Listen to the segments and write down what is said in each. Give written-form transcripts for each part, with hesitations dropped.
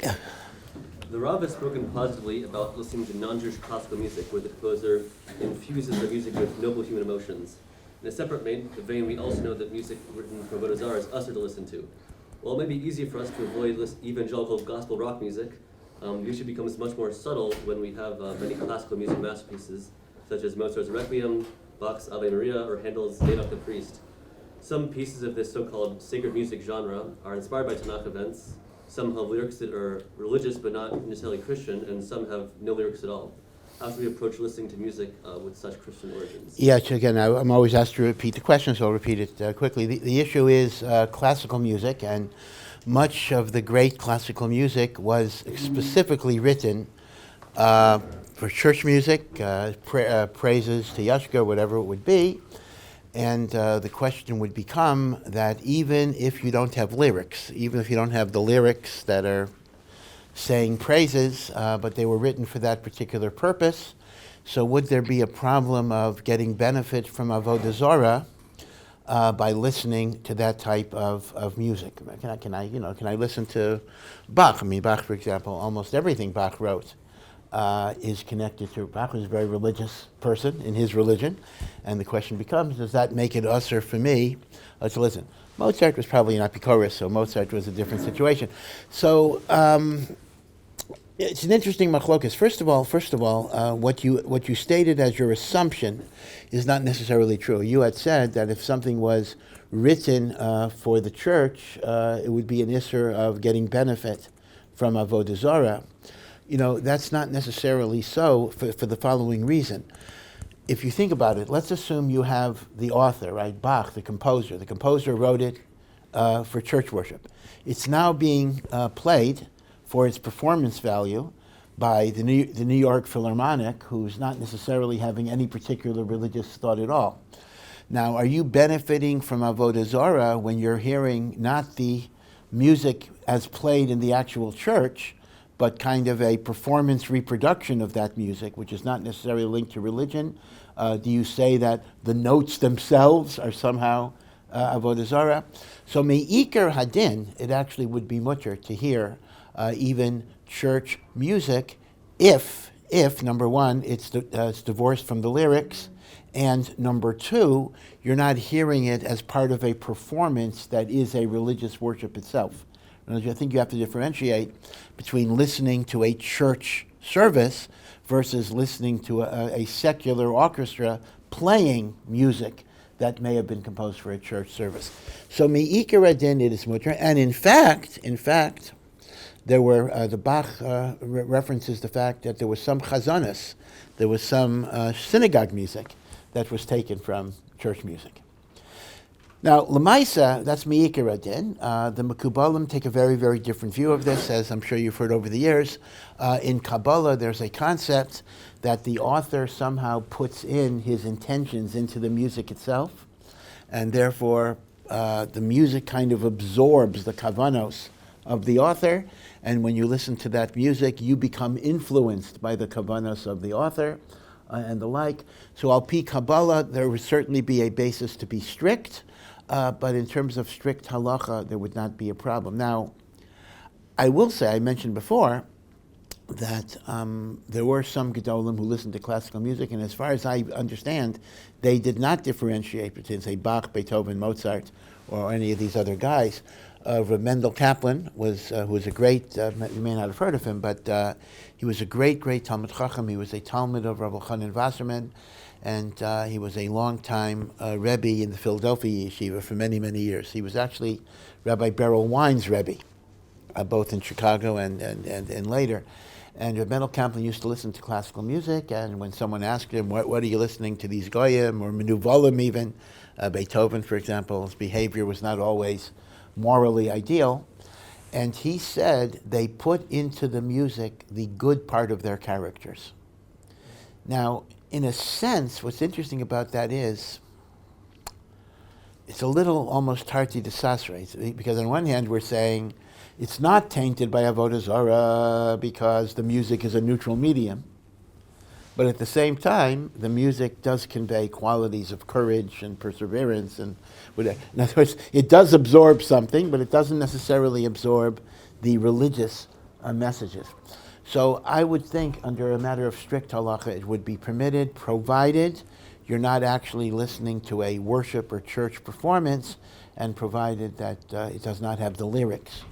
The Rav has spoken positively about listening to non-Jewish classical music, where the composer infuses the music with noble human emotions. In a separate vein, we also know that music written for Avodah Zarah is usher to listen to. While it may be easier for us to avoid evangelical gospel rock music, music becomes much more subtle when we have many classical music masterpieces, such as Mozart's Requiem, Bach's Ave Maria, or Handel's Zadok the Priest. Some pieces of this so-called sacred music genre are inspired by Tanakh events. Some have lyrics that are religious but not necessarily Christian, and some have no lyrics at all. How should we approach listening to music with such Christian origins? Yes, again, I'm always asked to repeat the question, so I'll repeat it quickly. The issue is classical music, and much of the great classical music was specifically written for church music, praises to Yashka, whatever it would be. And the question would become that even if you don't have lyrics, even if you don't have the lyrics that are saying praises, but they were written for that particular purpose, so would there be a problem of getting benefit from Avodah Zarah by listening to that type of music? Can I listen to Bach? I mean, Bach, for example, almost everything Bach wrote is connected to. Bach was a very religious person in his religion, and the question becomes, does that make it usher for me to listen? Mozart was probably an apikoros, so Mozart was a different situation. So it's an interesting machlokas. First of all, what you stated as your assumption is not necessarily true. You had said that if something was written for the church, it would be an issur of getting benefit from Avodah Zarah. That's not necessarily so for the following reason. If you think about it, let's assume you have the author, right? Bach, the composer. The composer wrote it for church worship. It's now being played for its performance value by the New York Philharmonic, who's not necessarily having any particular religious thought at all. Now, are you benefiting from Avodah Zarah when you're hearing not the music as played in the actual church, but kind of a performance reproduction of that music, which is not necessarily linked to religion? Do you say that the notes themselves are somehow Avodah Zarah? So me'ikar hadin, it actually would be mutter to hear even church music if number one, it's divorced from the lyrics, and number two, you're not hearing it as part of a performance that is a religious worship itself. I think you have to differentiate between listening to a church service versus listening to a secular orchestra playing music that may have been composed for a church service. So mi'ikar adin, it is mutter, and in fact, there were the Bach references the fact that there was some chazanos, there was some synagogue music that was taken from church music. Now, Lamaisa, that's mi'ikar adin. The Mekubalim take a very, very different view of this, as I'm sure you've heard over the years. In Kabbalah, there's a concept that the author somehow puts in his intentions into the music itself, and therefore the music kind of absorbs the kavanos of the author, and when you listen to that music, you become influenced by the kavanos of the author and the like. So al pi Kabbalah, there would certainly be a basis to be strict, but in terms of strict halacha, there would not be a problem. Now, I will say, I mentioned before, that there were some gedolim who listened to classical music, and as far as I understand, they did not differentiate between, say, Bach, Beethoven, Mozart, or any of these other guys. Rav Mendel Kaplan who was a great, you may not have heard of him, but he was a great, great Talmid Chacham. He was a Talmid of Rabbi Chanan Wasserman, and he was a long-time Rebbe in the Philadelphia yeshiva for many, many years. He was actually Rabbi Beryl Wine's Rebbe, both in Chicago and later. And Rav Mendel Kaplan used to listen to classical music, and when someone asked him, what are you listening to, these goyim, or menuvalim even, Beethoven, for example, his behavior was not always morally ideal, and he said they put into the music the good part of their characters. Now, in a sense, what's interesting about that is it's a little almost tarti de sasre, because on one hand we're saying it's not tainted by Avodah Zarah because the music is a neutral medium, but at the same time, the music does convey qualities of courage and perseverance. And in other words, it does absorb something, but it doesn't necessarily absorb the religious messages. So I would think under a matter of strict halacha it would be permitted, provided you're not actually listening to a worship or church performance, and provided that it does not have the lyrics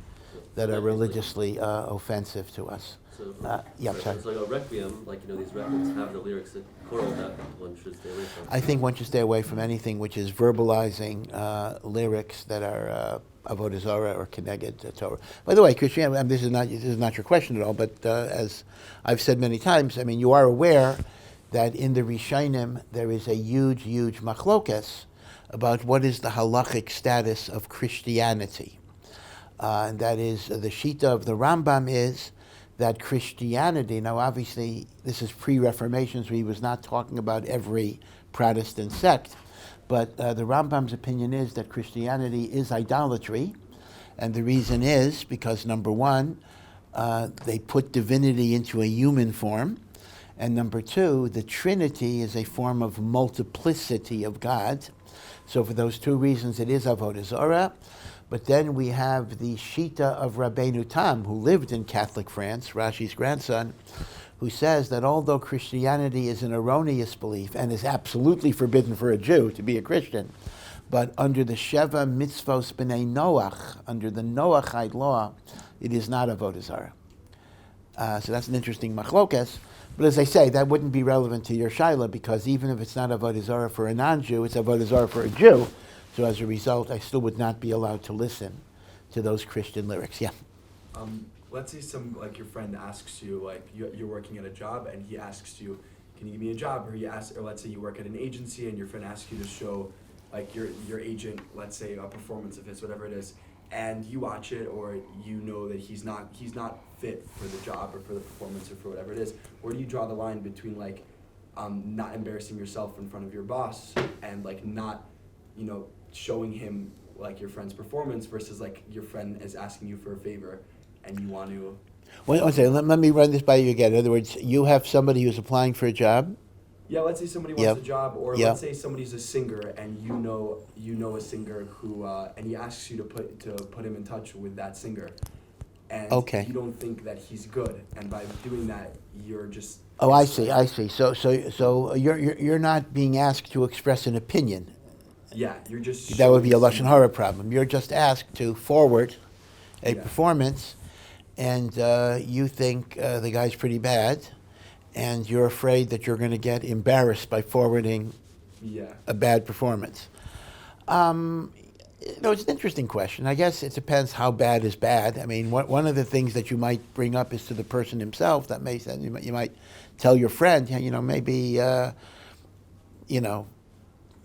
that are religiously offensive to us. So like a requiem, like these requiems have the lyrics that choral that one should stay away from. I think one should stay away from anything which is verbalizing lyrics that are avodah zarah or keneged Torah. By the way, Christianity, this is not your question at all, but as I've said many times, you are aware that in the Rishonim there is a huge machlokas about what is the halachic status of Christianity. And that is, the shita of the Rambam is that Christianity, now obviously this is pre-Reformation, so he was not talking about every Protestant sect, but the Rambam's opinion is that Christianity is idolatry, and the reason is because, number one, they put divinity into a human form, and number two, the Trinity is a form of multiplicity of God. So for those two reasons, it is avodah zarah. But then we have the Shita of Rabbeinu Tam, who lived in Catholic France, Rashi's grandson, who says that although Christianity is an erroneous belief and is absolutely forbidden for a Jew to be a Christian, but under the Sheva Mitzvos B'nei Noach, under the Noachite law, it is not avodah zarah. So that's an interesting machlokas. But as I say, that wouldn't be relevant to your shaila, because even if it's not avodah zarah for a non-Jew, it's avodah zarah for a Jew. So as a result, I still would not be allowed to listen to those Christian lyrics. Yeah. Let's say your friend asks you, you're working at a job, and he asks you, "Can you give me a job?" Or let's say you work at an agency, and your friend asks you to show, your agent, let's say a performance of his, whatever it is, and you watch it, or you know that he's not fit for the job or for the performance or for whatever it is. Where do you draw the line between not embarrassing yourself in front of your boss and not, showing him your friend's performance versus your friend is asking you for a favor and you want to... One second, let me run this by you again. In other words, you have somebody who's applying for a job? Yeah, let's say somebody wants a job, or Yep. let's say somebody's a singer and you know a singer who and he asks you to put him in touch with that singer, and you don't think that he's good, and by doing that you're just... Oh, I see. So you're not being asked to express an opinion. Yeah, you're just... That would be a lashon hara problem. You're just asked to forward a performance, and you think the guy's pretty bad, and you're afraid that you're going to get embarrassed by forwarding a bad performance. It's an interesting question. I guess it depends how bad is bad. One of the things that you might bring up is to the person himself. That may say, you might tell your friend, maybe,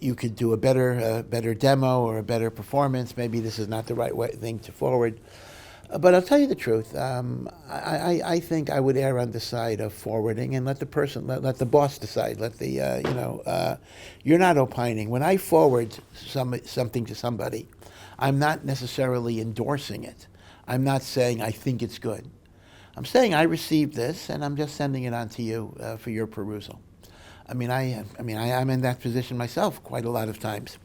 you could do a better demo or a better performance. Maybe this is not the right thing to forward. But I'll tell you the truth. I think I would err on the side of forwarding and let the person, let the boss decide. Let the you're not opining. When I forward something to somebody, I'm not necessarily endorsing it. I'm not saying I think it's good. I'm saying I received this and I'm just sending it on to you for your perusal. I am in that position myself quite a lot of times.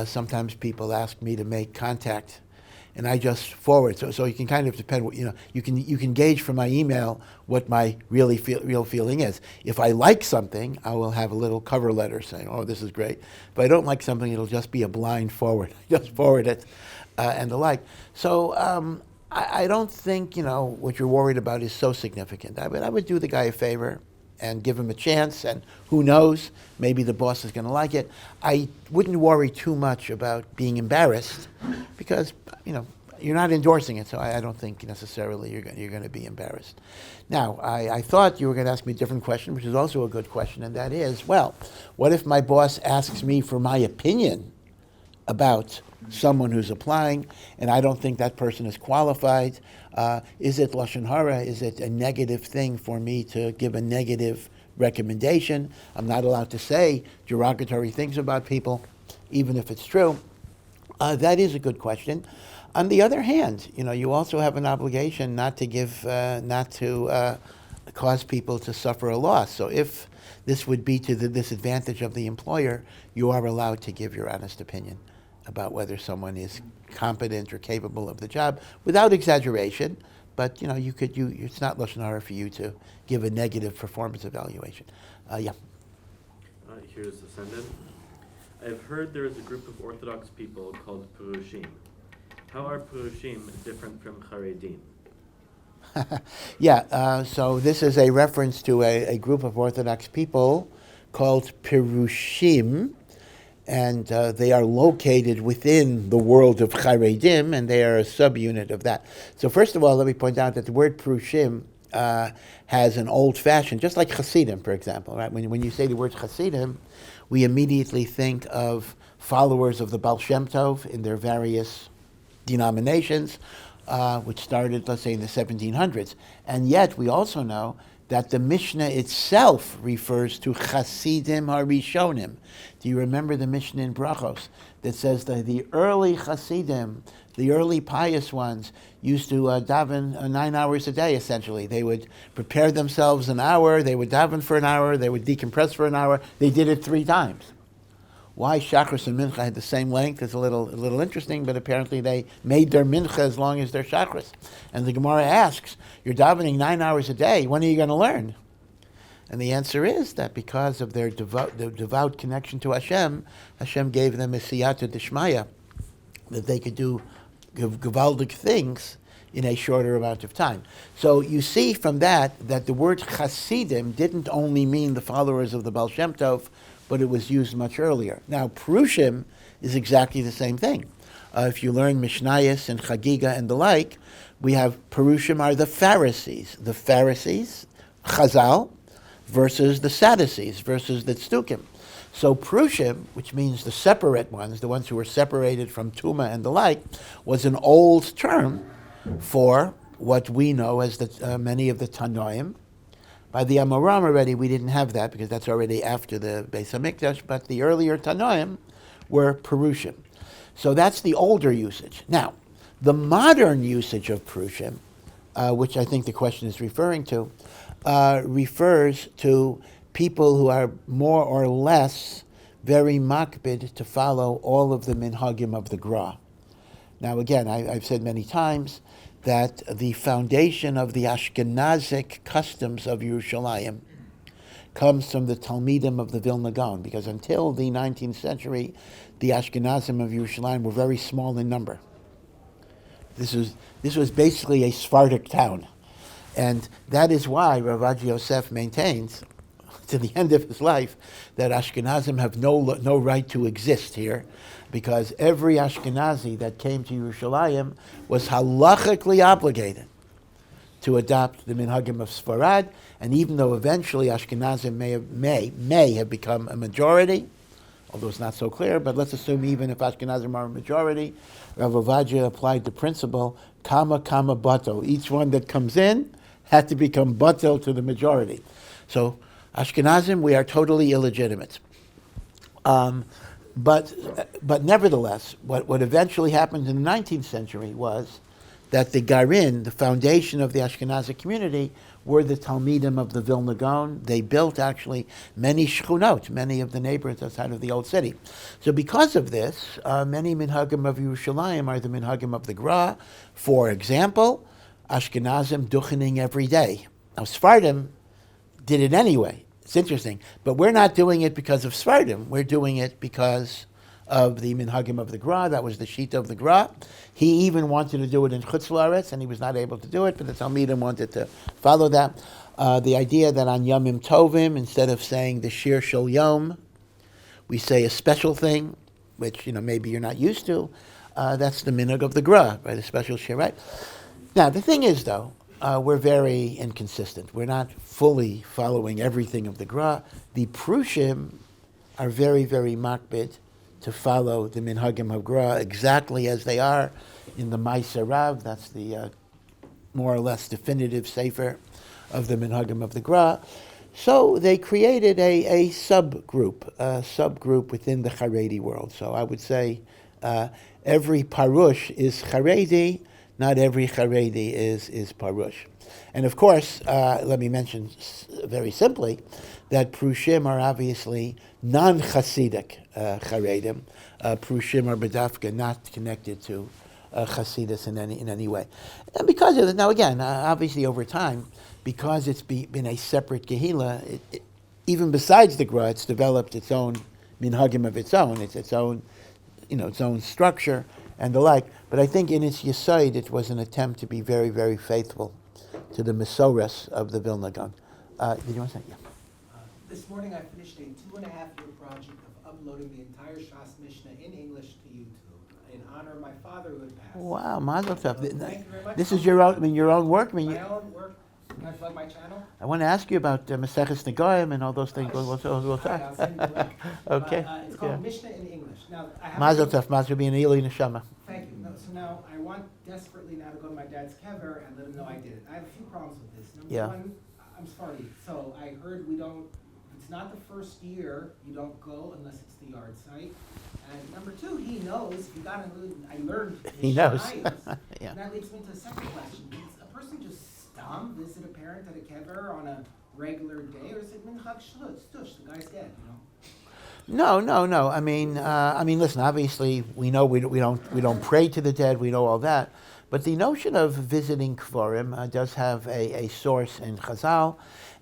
Sometimes people ask me to make contact, and I just forward. So you can kind of depend. You can gauge from my email what my real feeling is. If I like something, I will have a little cover letter saying, "Oh, this is great." If I don't like something, it'll just be a blind forward. Just forward it, and the like. So I don't think what you're worried about is so significant. I would do the guy a favor and give him a chance, and who knows, maybe the boss is going to like it. I wouldn't worry too much about being embarrassed, because you're not endorsing it, so I don't think necessarily you're going to be embarrassed. Now, I thought you were going to ask me a different question, which is also a good question, and that is, well, what if my boss asks me for my opinion about someone who's applying, and I don't think that person is qualified? Is it lashon hara? Is it a negative thing for me to give a negative recommendation? I'm not allowed to say derogatory things about people, even if it's true. That is a good question. On the other hand, you also have an obligation not to cause people to suffer a loss. So if this would be to the disadvantage of the employer, you are allowed to give your honest opinion about whether someone is competent or capable of the job, without exaggeration, but it's not lashon hara for you to give a negative performance evaluation. Yeah. Here's the sentence. I've heard there is a group of Orthodox people called perushim. How are perushim different from Haredim? So this is a reference to a group of Orthodox people called perushim, and they are located within the world of Haredim, and they are a subunit of that. So first of all, let me point out that the word perushim has an old-fashioned, just like Hasidim, for example, right? When you say the word Hasidim, we immediately think of followers of the Baal Shem Tov in their various denominations, which started, let's say, in the 1700s. And yet, we also know that the Mishnah itself refers to Hasidim Harishonim. Do you remember the Mishnah in Brachos that says that the early Hasidim, the early pious ones, used to daven 9 hours a day, essentially. They would prepare themselves an hour, they would daven for an hour, they would decompress for an hour. They did it 3 times. Why Shachris and Mincha had the same length is a little interesting, but apparently they made their Mincha as long as their Shachris. And the Gemara asks, you're davening 9 hours a day, when are you going to learn? And the answer is that because of their devout connection to Hashem, Hashem gave them a siyata d'shmaya, that they could do gewaldic things in a shorter amount of time. So you see from that the word Hasidim didn't only mean the followers of the Baal Shem Tov, but it was used much earlier. Now, perushim is exactly the same thing. If you learn Mishnayos and Chagiga and the like, we have perushim are the Pharisees. The Pharisees, Chazal, versus the Sadducees, versus the Tzdukim. So perushim, which means the separate ones, the ones who were separated from Tuma and the like, was an old term for what we know as many of the Tanoim. By the Amoram already, we didn't have that because that's already after the Beis HaMikdash, but the earlier Tanoim were perushim. So that's the older usage. Now, the modern usage of perushim, which I think the question is referring to, refers to people who are more or less very makbid to follow all of the minhagim of the Gra. Now again, I've said many times that the foundation of the Ashkenazic customs of Yerushalayim comes from the Talmidim of the Vilna Gaon, because until the 19th century, the Ashkenazim of Yerushalayim were very small in number. This was basically a Sephardic town. And that is why Rav Yosef maintains, to the end of his life, that Ashkenazim have no right to exist here, because every Ashkenazi that came to Yerushalayim was halachically obligated to adopt the minhagim of Sfarad, and even though eventually Ashkenazim may have become a majority, although it's not so clear, but let's assume even if Ashkenazim are a majority, Rav Ovadia applied the principle, kama bato. Each one that comes in had to become batel to the majority. So Ashkenazim, we are totally illegitimate. But nevertheless, what eventually happened in the 19th century was that the Garin, the foundation of the Ashkenazi community, were the Talmidim of the Vilna Gaon. They built actually many shchunot, many of the neighborhoods outside of the old city. So because of this, many minhagim of Yerushalayim are the minhagim of the Gra. For example, Ashkenazim duchaning every day. Now Sephardim did it anyway. It's interesting. But we're not doing it because of Sephardim. We're doing it because of the minhagim of the Gra. That was the shita of the Gra. He even wanted to do it in Chutz La'aretz, and he was not able to do it, but the Talmidim wanted to follow that. The idea that on Yomim Tovim, instead of saying the Shir Shel Yom, we say a special thing, which maybe you're not used to. That's the minhag of the Gra, right? A special shir, right? Now, the thing is, though, we're very inconsistent. We're not fully following everything of the Gra. The perushim are very, very makbid to follow the minhagim of Gra exactly as they are in the Ma'aser Rav. That's the more or less definitive sefer of the minhagim of the Gra. So they created a subgroup within the Haredi world. So I would say every parush is Haredi. Not every Haredi is parush. And of course, let me mention very simply that perushim are obviously non-Hasidic Haredim. Perushim are b'dafka not connected to Hasidus in any way. And because of it, now again, obviously over time, because it's been a separate Gehila, even besides the Gra, it's developed its own minhagim of its own. It's its own, its own structure and the like. But I think in its Yesod, it was an attempt to be very, very faithful to the Mesorahs of the Vilna Gaon. Did you want to say? Yeah. This morning I finished a 2.5-year project of uploading the entire Shas Mishnah in English to YouTube in honor of my father who had passed. Wow, Mazel Tov. Thank you very much. This is your own work. My own work. Can I plug my channel? I want to ask you about Maseches Negoim and all those things. We'll talk. I'll send you the link. Okay. It's called Mishnah in English. Now, I have Mazel Tov. Mazel be an Eli Neshama. Thank you. No, so now I want desperately now to go to my dad's kever and let him know I did it. I have a few problems with this. Number one, I'm Sephardi, so I heard we don't. It's not the first year you don't go unless it's the yard site. And number two, he knows. If you got I learned. He knows. Yeah. And that leads me to the second question: is a person just visit a parent at a kever on a regular day, or is it minchag shtush? The guy's dead, No. I mean, listen. Obviously, we know we don't pray to the dead. We know all that, but the notion of visiting kvarim does have a source in Chazal,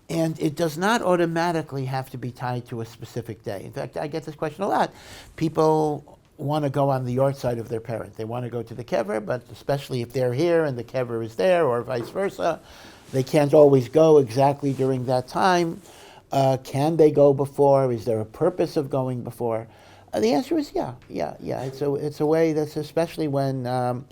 and it does not automatically have to be tied to a specific day. In fact, I get this question a lot. People want to go on the yard side of their parent. They want to go to the kever, but especially if they're here and the kever is there, or vice versa, they can't always go exactly during that time. Can they go before? Is there a purpose of going before? The answer is yeah. It's a way that's, especially when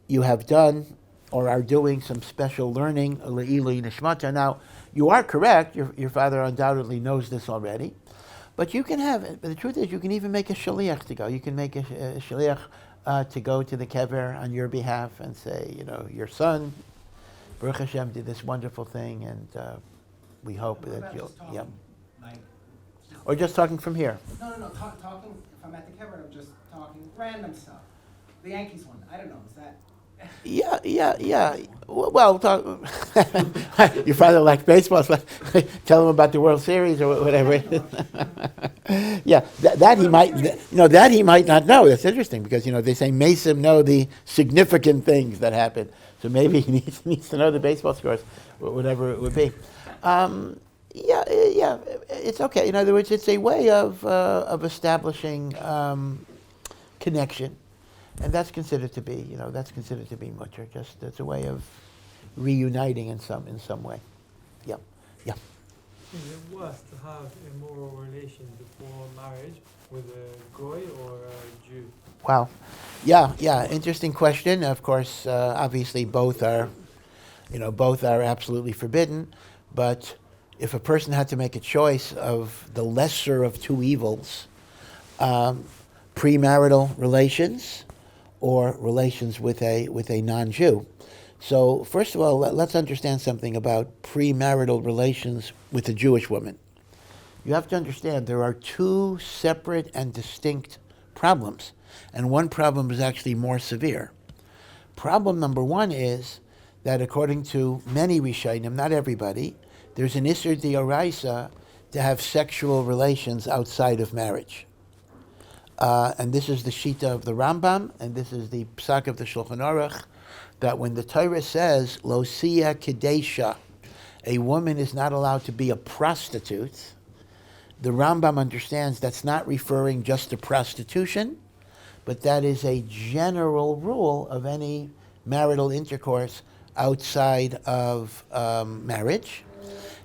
you have done or are doing some special learning, le'ilui nishmata. Now, you are correct. Your father undoubtedly knows this already. But you can have, the truth is, you can even make a shaliach to go. You can make a shaliach to go to the kever on your behalf and say, your son, Baruch Hashem, did this wonderful thing, and we hope that you'll, or just talking from here. No, talking, if I'm at the kever, I'm just talking random stuff. The Yankees won. I don't know, is that? Yeah. Well, your father likes baseball. So tell him about the World Series or whatever. Yeah, that he might. That he might not know. That's interesting because they say Mason know the significant things that happen. So maybe he needs to know the baseball scores, whatever it would be. Yeah, it's okay. In other words, it's a way of establishing connection. And that's considered to be, mutter. Just it's a way of reuniting in some way. Yeah. Is it worse to have immoral relations before marriage with a goy or a Jew? Wow. Yeah. Interesting question. Of course, obviously both are absolutely forbidden. But if a person had to make a choice of the lesser of two evils, premarital relations or relations with a non-Jew. So first of all, let's understand something about premarital relations with a Jewish woman. You have to understand there are two separate and distinct problems, and one problem is actually more severe. Problem number one is that according to many Rishonim, not everybody, there's an Isser D'Oraisa to have sexual relations outside of marriage. And this is the Shita of the Rambam, and this is the Psak of the Shulchan Aruch, that when the Torah says, Lo siya kedesha, a woman is not allowed to be a prostitute, the Rambam understands that's not referring just to prostitution, but that is a general rule of any marital intercourse outside of marriage.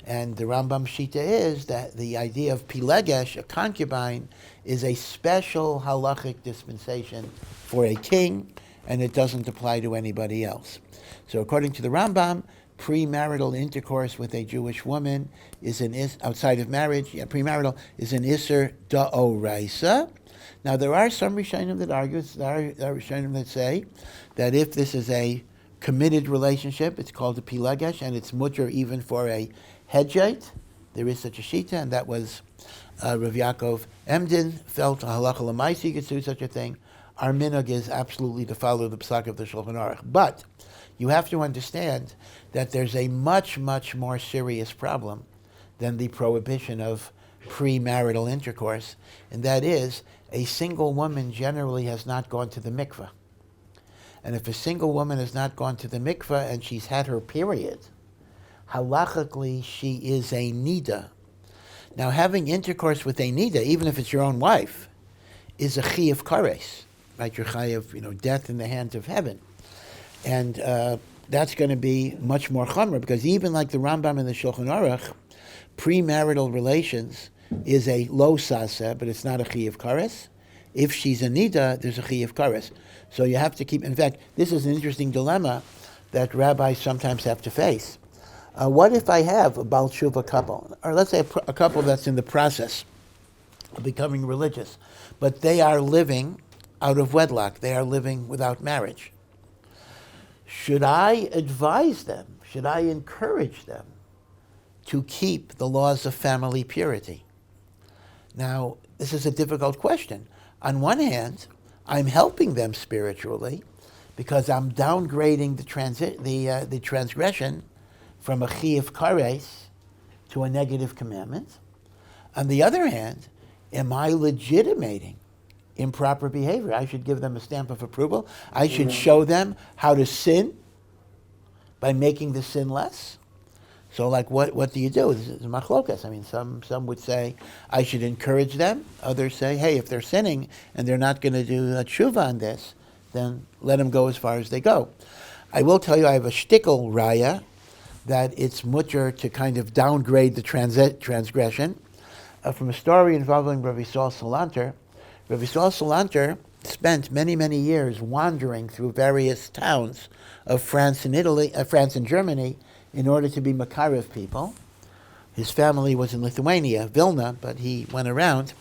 And the Rambam Shita is that the idea of pilegesh, a concubine, is a special halachic dispensation for a king, and it doesn't apply to anybody else. So according to the Rambam, premarital intercourse with a Jewish woman is outside of marriage, premarital is an Isser D'Oraisa. Now there are some Rishonim that argue, there are Rishonim that say that if this is a committed relationship, it's called a pilegesh, and it's mutter even for a hedjite. There is such a shita, and that was Rav Yaakov Emden felt a halacha l'maisi you could do such a thing. Our minhag is absolutely to follow the psak of the Shulchan Aruch. But you have to understand that there's a much, much more serious problem than the prohibition of premarital intercourse, and that is a single woman generally has not gone to the mikveh. And if a single woman has not gone to the mikveh and she's had her period, halachically she is a nida. Now, having intercourse with a nida, even if it's your own wife, is a chiyuv kares, right? You're chayav, death in the hands of heaven. And that's going to be much more chomer, because even like the Rambam in the Shulchan Aruch, premarital relations is a lo saseh, but it's not a chiyuv kares. If she's a nida, there's a chiyuv kares. So you have to keep, in fact, this is an interesting dilemma that rabbis sometimes have to face. What if I have a Baal Tshuva couple, or let's say a couple that's in the process of becoming religious, but they are living out of wedlock, they are living without marriage? Should I advise them, should I encourage them to keep the laws of family purity? Now, this is a difficult question. On one hand, I'm helping them spiritually because I'm downgrading the transgression from a chiyuv kares to a negative commandment. On the other hand, am I legitimating improper behavior? I should give them a stamp of approval. I should show them how to sin by making the sin less. So, like, what do you do? This is machlokas. I mean, some would say I should encourage them. Others say, hey, if they're sinning and they're not going to do a tshuva on this, then let them go as far as they go. I will tell you, I have a shtickle raya that it's mutter to kind of downgrade the transgression. From a story involving Rav Yisrael Salanter. Rav Yisrael Salanter spent many, many years wandering through various towns of France and Germany, in order to be makarev people. His family was in Lithuania, Vilna, but he went around.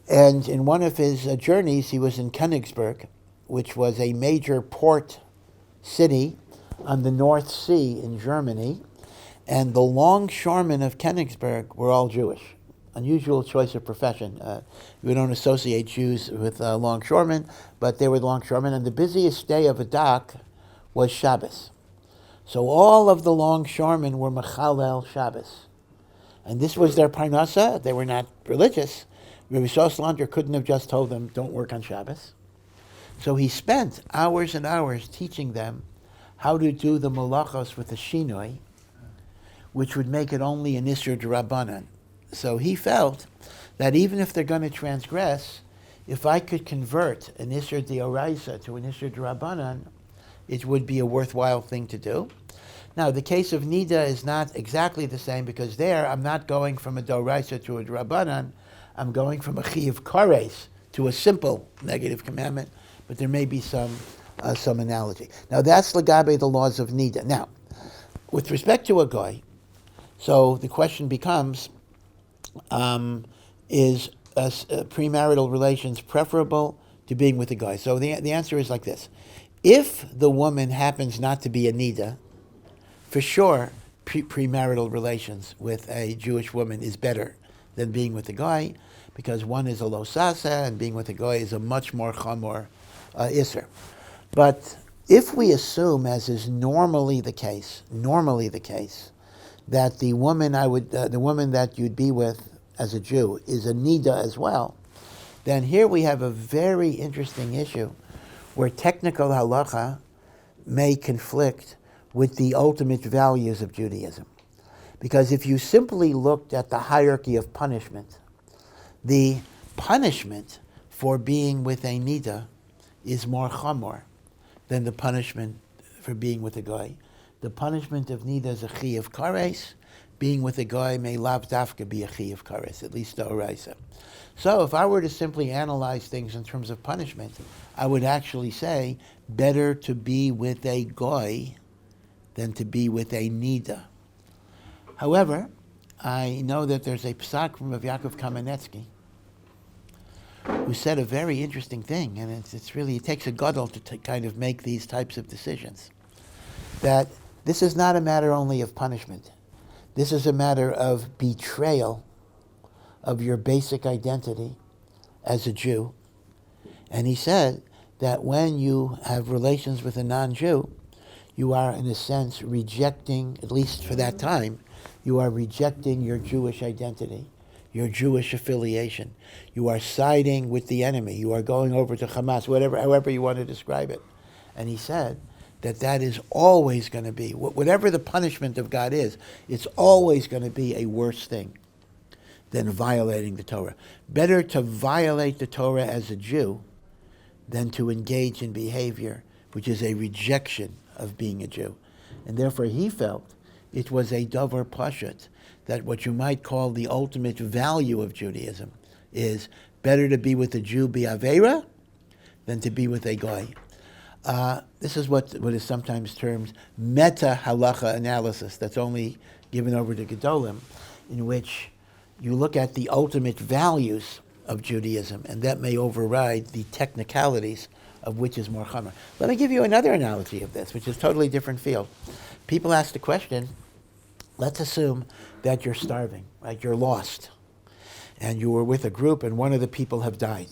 And in one of his journeys, he was in Königsberg, which was a major port city on the North Sea in Germany. And the longshoremen of Königsberg were all Jewish. Unusual choice of profession. We don't associate Jews with longshoremen, but they were longshoremen. And the busiest day of a dock was Shabbos. So all of the longshoremen were Mechalel Shabbos. And this was their parnasa. They were not religious. Rabbi Salanter couldn't have just told them, don't work on Shabbos. So he spent hours and hours teaching them how to do the malachos with the shinoi, which would make it only an Isser D'Rabbanan. So he felt that even if they're going to transgress, if I could convert an Isser D'Oraisa to an Isser D'Rabbanan, it would be a worthwhile thing to do. Now, the case of Nida is not exactly the same, because there I'm not going from a D'Oraisa to a D'Rabbanan. I'm going from a Chiyuv Kares to a simple negative commandment, but there may be some analogy. Now, that's Lagabe, the laws of Nida. Now, with respect to a Goy, so the question becomes, is premarital relations preferable to being with a Goy? So the answer is like this. If the woman happens not to be a nida, for sure, premarital relations with a Jewish woman is better than being with a guy, because one is a lo sasa and being with a guy is a much more chamor isser. But if we assume, as is normally the case, that the woman that you'd be with as a Jew is a nida as well, then here we have a very interesting issue where technical halacha may conflict with the ultimate values of Judaism. Because if you simply looked at the hierarchy of punishment, the punishment for being with a nida is more chamor than the punishment for being with a guy. The punishment of nida is a chiyuv kares. Being with a guy may lav dafka be a chiyuv kares, at least the oraisa. So if I were to simply analyze things in terms of punishment, I would actually say better to be with a goy than to be with a nida. However, I know that there's a psak from Rav Yaakov Kamenetsky who said a very interesting thing, and it takes a gadol to kind of make these types of decisions. That this is not a matter only of punishment. This is a matter of betrayal of your basic identity as a Jew. And he said that when you have relations with a non-Jew, you are, in a sense, rejecting, at least for that time, you are rejecting your Jewish identity, your Jewish affiliation. You are siding with the enemy. You are going over to Hamas, however you want to describe it. And he said that is always going to be, whatever the punishment of God is, it's always going to be a worse thing than violating the Torah. Better to violate the Torah as a Jew than to engage in behavior which is a rejection of being a Jew. And therefore he felt it was a davar pashut, that what you might call the ultimate value of Judaism is better to be with a Jew bi'avera than to be with a goy. This is what is sometimes termed meta halacha analysis, that's only given over to Gedolim, in which you look at the ultimate values of Judaism, and that may override the technicalities of which is more chamer. Let me give you another analogy of this, which is a totally different field. People ask the question, let's assume that you're starving, right? You're lost, and you were with a group, and one of the people have died.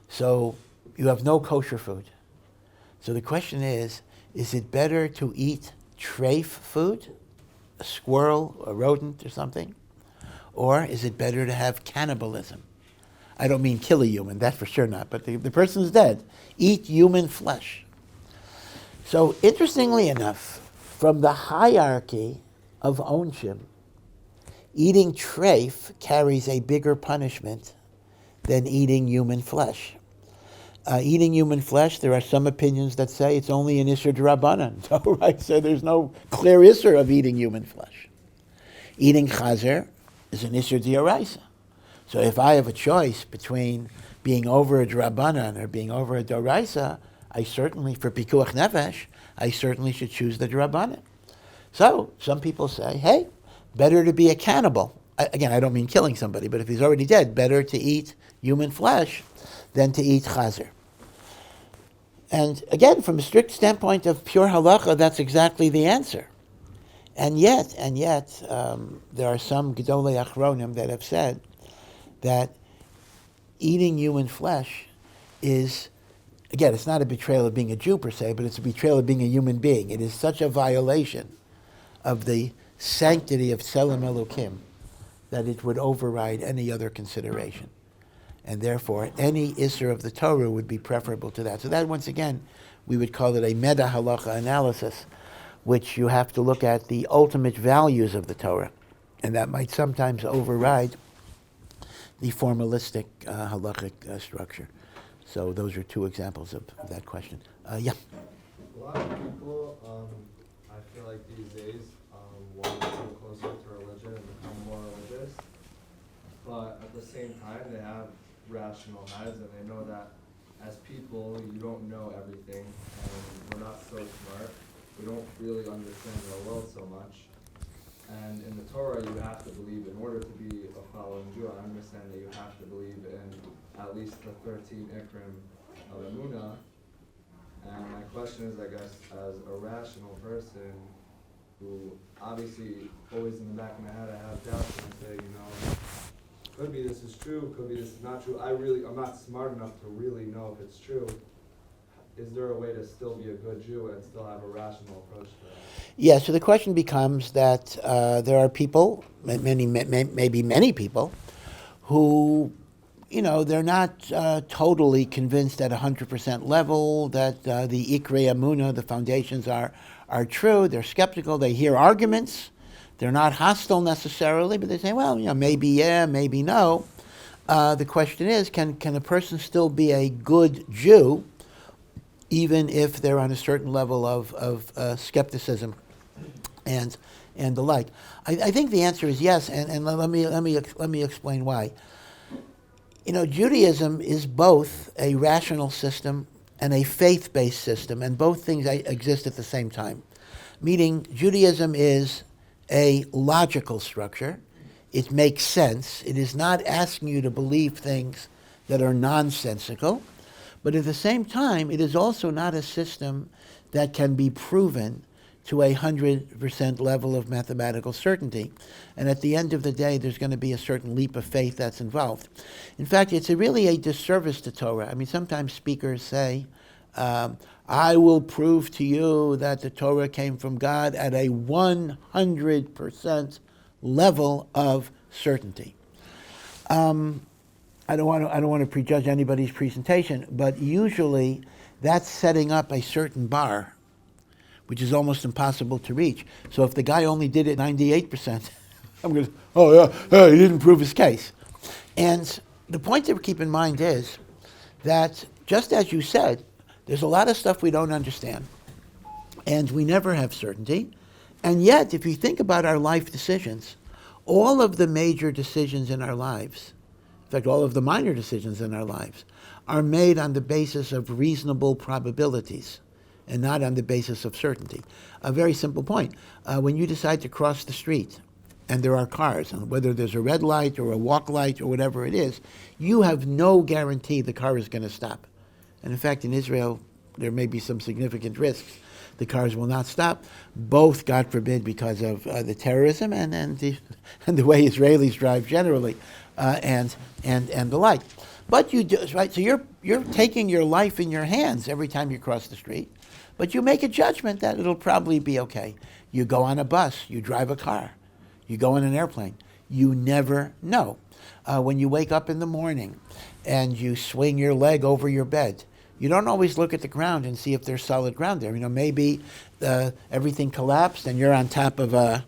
So you have no kosher food. So the question is it better to eat treif food, a squirrel, a rodent, or something? Or is it better to have cannibalism? I don't mean kill a human, that's for sure not, but the person's dead. Eat human flesh. So interestingly enough, from the hierarchy of onshim, eating treif carries a bigger punishment than eating human flesh. Eating human flesh, there are some opinions that say it's only an Isser d'Rabbanan, right? So there's no clear Isser of eating human flesh. Eating chazer is an Isser d'Oraisa. So if I have a choice between being over a d'Rabbanan or being over a d'Oraisa, I certainly, for pikuach nefesh, I certainly should choose the d'Rabbanan. So some people say, hey, better to be a cannibal. Again, I don't mean killing somebody, but if he's already dead, better to eat human flesh than to eat chazer. And again, from a strict standpoint of pure halacha, that's exactly the answer. And yet, there are some gedolei achronim that have said that eating human flesh is, again, it's not a betrayal of being a Jew per se, but it's a betrayal of being a human being. It is such a violation of the sanctity of Tselem Elokim that it would override any other consideration. And therefore, any Isser of the Torah would be preferable to that. So that, once again, we would call it a meta halacha analysis, which you have to look at the ultimate values of the Torah. And that might sometimes override the formalistic halachic structure. So those are two examples of that question. Yeah? A lot of people, I feel like these days, want to come closer to religion and become more religious. But at the same time, they have rational heads, and they know that as people, you don't know everything, and we're not so smart. We don't really understand the world so much. And in the Torah, you have to believe, in order to be a following Jew, I understand that you have to believe in at least the 13 ikrim of Emunah. And my question is, I guess, as a rational person who obviously always in the back of my head I have doubts and I say, could be this is true, could be this is not true. I'm not smart enough to really know if it's true. Is there a way to still be a good Jew and still have a rational approach to that? Yeah, so the question becomes that there are people, maybe many people, who, they're not totally convinced at 100% level that the Ikrei Amunah, the foundations are true. They're skeptical. They hear arguments. They're not hostile necessarily, but they say, well, maybe yeah, maybe no. The question is, can a person still be a good Jew even if they're on a certain level of skepticism and the like? I think the answer is yes, and let me explain why. Judaism is both a rational system and a faith-based system, and both things exist at the same time. Meaning, Judaism is a logical structure. It makes sense. It is not asking you to believe things that are nonsensical. But at the same time, it is also not a system that can be proven to 100% level of mathematical certainty. And at the end of the day, there's going to be a certain leap of faith that's involved. In fact, it's really a disservice to Torah. I mean, sometimes speakers say, I will prove to you that the Torah came from God at a 100% level of certainty. I don't want to prejudge anybody's presentation, but usually that's setting up a certain bar, which is almost impossible to reach. So if the guy only did it 98%, I'm going to, oh yeah, he didn't prove his case. And the point to keep in mind is that, just as you said, there's a lot of stuff we don't understand, and we never have certainty. And yet, if you think about our life decisions, all of the major decisions in our lives, in fact, all of the minor decisions in our lives, are made on the basis of reasonable probabilities and not on the basis of certainty. A very simple point. When you decide to cross the street and there are cars, and whether there's a red light or a walk light or whatever it is, you have no guarantee the car is going to stop. And in fact, in Israel, there may be some significant risks. The cars will not stop, both, God forbid, because of the terrorism and the way Israelis drive generally, and the like. But you do, right? So you're taking your life in your hands every time you cross the street, but you make a judgment that it'll probably be okay. You go on a bus, you drive a car, you go on an airplane. You never know. When you wake up in the morning and you swing your leg over your bed, you don't always look at the ground and see if there's solid ground there. You know, maybe everything collapsed and you're on top of a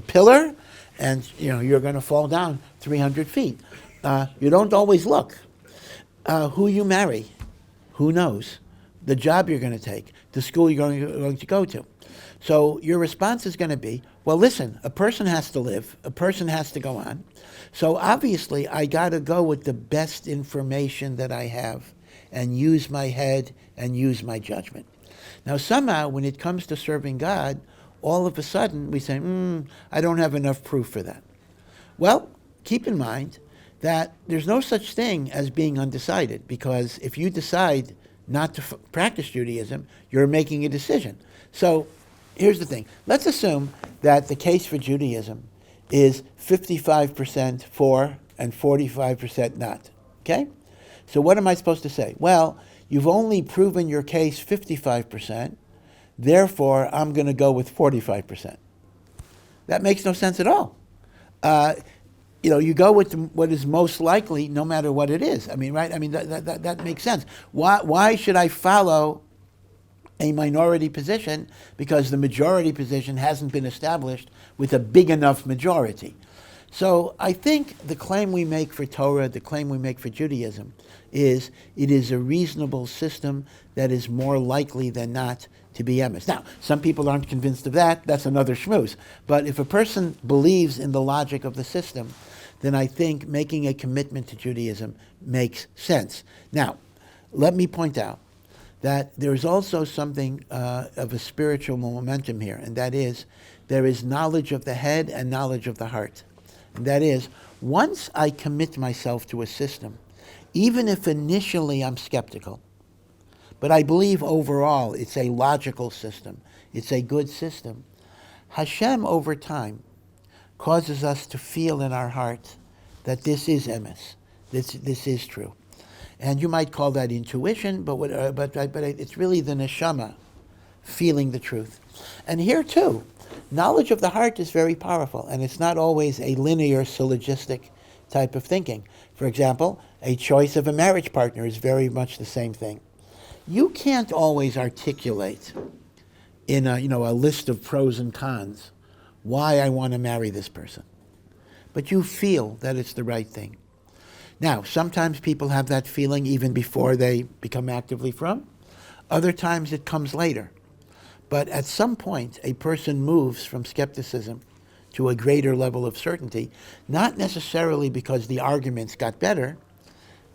pillar, and you're going to fall down 300 feet. You don't always look. Who you marry, who knows? The job you're going to take, the school you're going to go to. So your response is going to be, well, listen, a person has to live, a person has to go on. So obviously, I got to go with the best information that I have and use my head and use my judgment. Now, somehow, when it comes to serving God, all of a sudden we say, I don't have enough proof for that. Well, keep in mind that there's no such thing as being undecided, because if you decide not to practice Judaism, you're making a decision. So here's the thing. Let's assume that the case for Judaism is 55% for and 45% not. Okay? So what am I supposed to say? Well, you've only proven your case 55%, therefore I'm going to go with 45%. That makes no sense at all. You go with what is most likely, no matter what it is. I mean, right? I mean, that makes sense. Why should I follow a minority position because the majority position hasn't been established with a big enough majority? So I think the claim we make for Torah, the claim we make for Judaism, is it is a reasonable system that is more likely than not to be emes. Now, some people aren't convinced of that. That's another schmooze. But if a person believes in the logic of the system, then I think making a commitment to Judaism makes sense. Now, let me point out that there is also something of a spiritual momentum here, and that is there is knowledge of the head and knowledge of the heart. And that is, once I commit myself to a system, even if initially I'm skeptical, but I believe overall it's a logical system, it's a good system, Hashem over time causes us to feel in our heart that this is emes, this is true. And you might call that intuition, but it's really the neshama feeling the truth. And here too, knowledge of the heart is very powerful, and it's not always a linear, syllogistic type of thinking. For example, a choice of a marriage partner is very much the same thing. You can't always articulate in a list of pros and cons why I want to marry this person. But you feel that it's the right thing. Now, sometimes people have that feeling even before they become actively frum. Other times it comes later. But at some point, a person moves from skepticism to a greater level of certainty, not necessarily because the arguments got better,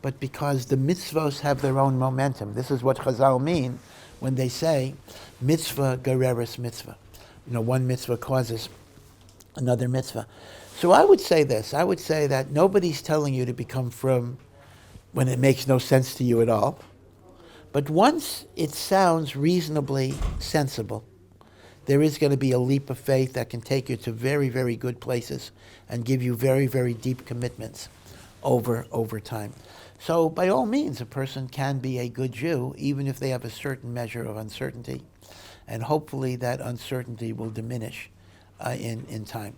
but because the mitzvos have their own momentum. This is what Chazal mean when they say, mitzvah gereres mitzvah. One mitzvah causes another mitzvah. So I would say this. I would say that nobody's telling you to become frum when it makes no sense to you at all. But once it sounds reasonably sensible, there is going to be a leap of faith that can take you to very, very good places and give you very, very deep commitments over time. So by all means, a person can be a good Jew, even if they have a certain measure of uncertainty. And hopefully that uncertainty will diminish in time.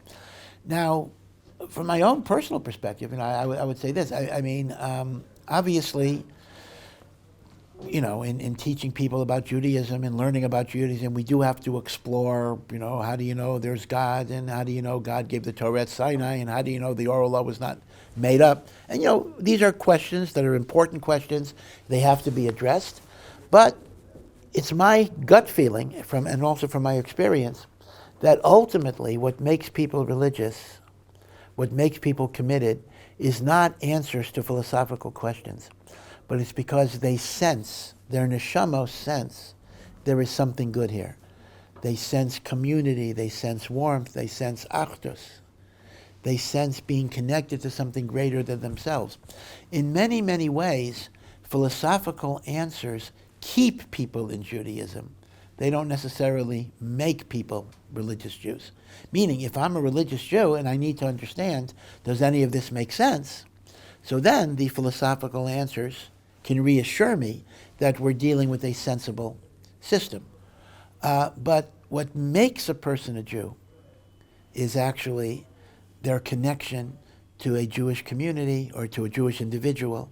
Now, from my own personal perspective, I would say this. Obviously, in teaching people about Judaism and learning about Judaism, we do have to explore, how do you know there's God, and how do you know God gave the Torah at Sinai, and how do you know the oral law was not made up? And, these are questions that are important questions. They have to be addressed. But it's my gut feeling, and also from my experience, that ultimately what makes people religious, what makes people committed, is not answers to philosophical questions, but it's because they sense, their neshamos sense, there is something good here. They sense community, they sense warmth, they sense achdus. They sense being connected to something greater than themselves. In many, many ways, philosophical answers keep people in Judaism. They don't necessarily make people religious Jews. Meaning, if I'm a religious Jew and I need to understand, does any of this make sense? So then the philosophical answers can reassure me that we're dealing with a sensible system. But what makes a person a Jew is actually their connection to a Jewish community or to a Jewish individual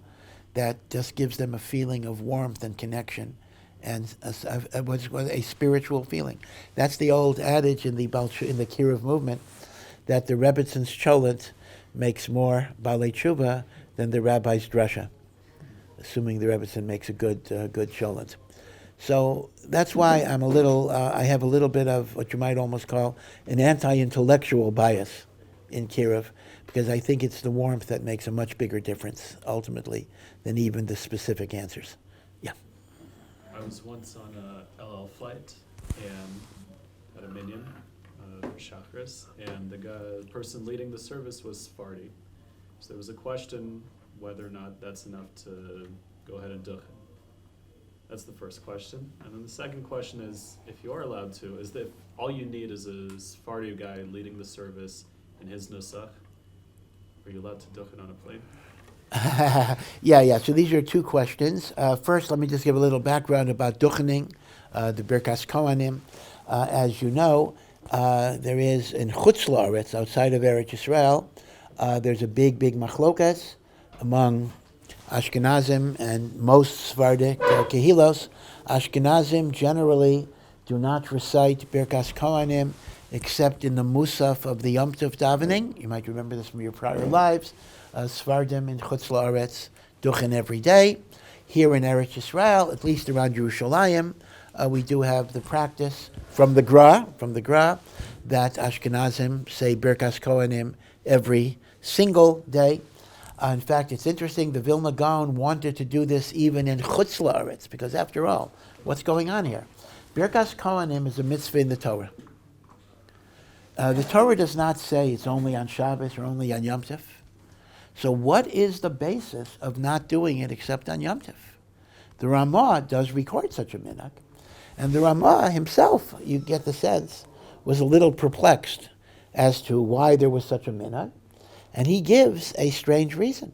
that just gives them a feeling of warmth and connection and a spiritual feeling. That's the old adage in the Kiruv movement that the Rebbitzins cholent makes more balei tshuva than the rabbi's drasha, assuming the Rebbitzin makes a good cholent. So that's why I'm I have a little bit of what you might almost call an anti-intellectual bias in Kiruv, because I think it's the warmth that makes a much bigger difference ultimately than even the specific answers. Yeah. I was once on a LL flight and at a minion for Shachris, and the person leading the service was Sephardi. So there was a question whether or not that's enough to go ahead and duchan. That's the first question. And then the second question is, if you're allowed to, is that all you need is a Sephardi guy leading the service in his nusach? Are you allowed to duchan on a plane? Yeah. So these are two questions. First, let me just give a little background about duchaning, the Birkas Kohanim. As you know, there is in Chutz La'aretz, outside of Eretz Yisrael, there's a big machlokas among Ashkenazim and most Sephardic kehilos. Ashkenazim generally do not recite Birkas Kohanim except in the musaf of the Yom Tov davening. You might remember this from your prior lives. Sephardim in Chutz La'aretz duchan every day. Here in Eretz Yisrael, at least around Yerushalayim, we do have the practice from the Gra, that Ashkenazim say Birkas Kohanim every single day. In fact, it's interesting, the Vilna Gaon wanted to do this even in Chutz La'aretz, because after all, what's going on here? Birkas Kohanim is a mitzvah in the Torah. The Torah does not say it's only on Shabbos or only on Yom Tov. So what is the basis of not doing it except on Yom Tov? The Ramah does record such a minhag. And the Ramah himself, you get the sense, was a little perplexed as to why there was such a minhag. And he gives a strange reason.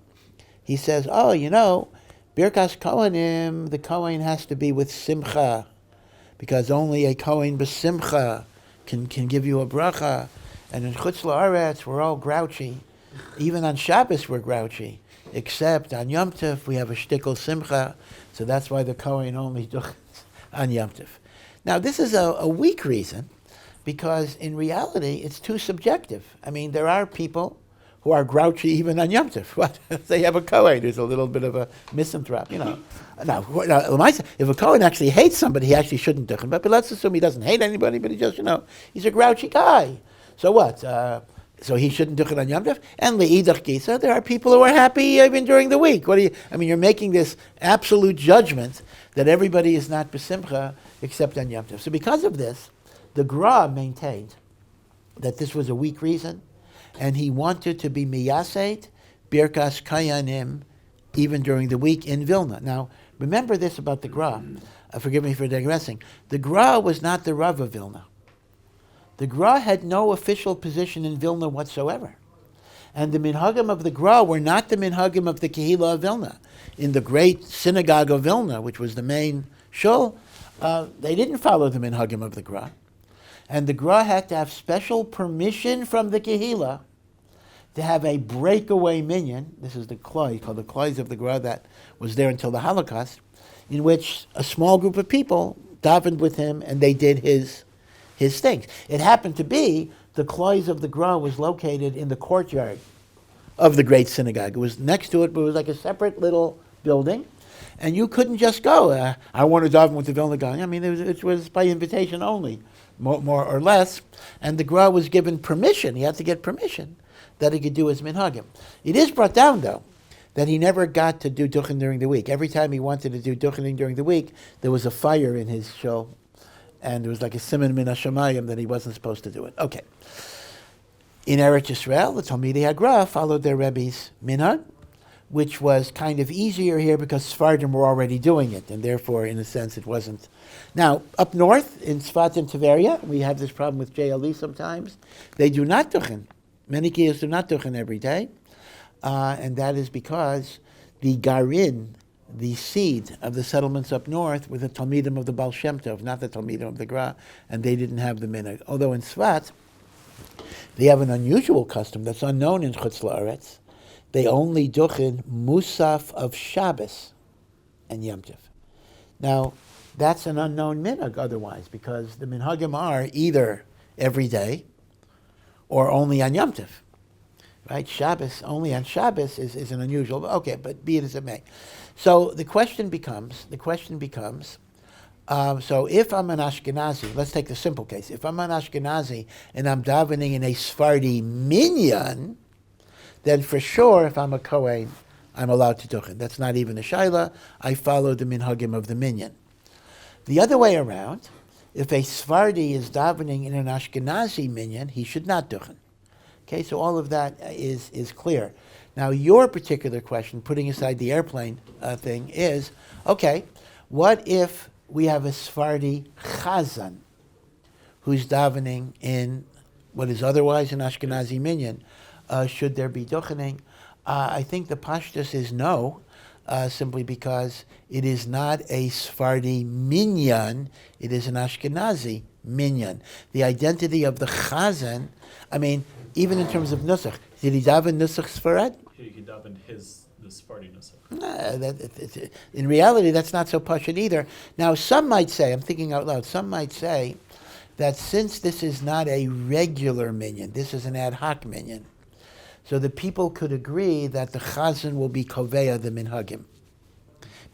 He says, Birkas Kohanim, the Kohen has to be with simcha, because only a Kohen b'simcha can give you a bracha. And in Chutz La'aretz, we're all grouchy. Even on Shabbos, we're grouchy. Except on Yom Tov, we have a shtickle simcha. So that's why the Kohen only duchans on Yom Tov. Now, this is a weak reason, because in reality, it's too subjective. I mean, there are people who are grouchy even on Yom Tov. What? They have a Kohen who's a little bit of a misanthrope, Now, if a Kohen actually hates somebody, he actually shouldn't duchan. But let's assume he doesn't hate anybody, but he just, he's a grouchy guy. So what? So he shouldn't duchan on Yom Tov? And le'idach gisa, there are people who are happy even during the week. You're making this absolute judgment that everybody is not b'simcha except on Yom Tov. So because of this, the Gra maintained that this was a weak reason, and he wanted to be miyaseit Birkas Kohanim even during the week in Vilna. Now, remember this about the Gra. Forgive me for digressing. The Gra was not the Rav of Vilna. The Gra had no official position in Vilna whatsoever. And the minhagim of the Gra were not the minhagim of the Kehillah of Vilna. In the great synagogue of Vilna, which was the main shul, they didn't follow the minhagim of the Gra. And the Gra had to have special permission from the Kehillah to have a breakaway minyan. This is the kloy, called the kloys of the Gra, that was there until the Holocaust. in which a small group of people davened with him and they did his things. It happened to be the cloise of the Gra was located in the courtyard of the great synagogue. It was next to it, but it was like a separate little building, and you couldn't just go. I want to daven with the Vilna Gaon. I mean, it was by invitation only, more or less, and the Gra was given permission. He had to get permission that he could do his minhagim. It is brought down, though, that he never got to do duchan during the week. Every time he wanted to do duchaning during the week, there was a fire in his shul, and there was like a siman min hashamayim that he wasn't supposed to do it. Okay. In Eretz Yisrael, the Talmidei Hagra followed their Rebbe's minhag, which was kind of easier here because Sephardim were already doing it, and therefore, in a sense, it wasn't. Now, up north, in Tzfat and Tiveria, we have this problem with JLE sometimes. They do not duchan. Many kids do not duchan every day, and that is because the garin, the seed of the settlements up north, were the Talmidim of the Baal Shem Tov, not the Talmidim of the Gra, and they didn't have the minhag. Although in Tzfat, they have an unusual custom that's unknown in Chutz La'aretz. They only duchan musaf of Shabbos and Yom Tov. Now, that's an unknown minhag otherwise, because the minhagim are either every day or only on Yom Tov. Right? Shabbos, only on Shabbos is an unusual, okay, but be it as it may. So the question becomes, so if I'm an Ashkenazi, let's take the simple case. If I'm an Ashkenazi and I'm davening in a Sephardi minyan, then for sure, if I'm a Kohen, I'm allowed to duchan. That's not even a shaila. I follow the minhagim of the minyan. The other way around, if a Sephardi is davening in an Ashkenazi minyan, he should not duchan. Okay, so all of that is clear. Now, your particular question, putting aside the airplane thing, is, okay, what if we have a Sephardi chazzan who's davening in what is otherwise an Ashkenazi minyan? Should there be duchaning? I think the pashtus is no, simply because it is not a Sephardi minyan, it is an Ashkenazi minyan. The identity of the chazzan, I mean, even in terms of nusach, did he daven nusach Sfarad? He davened the Sephardi nusach. In reality, that's not so pashut either. Now, some might say, I'm thinking out loud, some might say that since this is not a regular minyan, this is an ad hoc minyan, so the people could agree that the chazzan will be koveya the minhagim.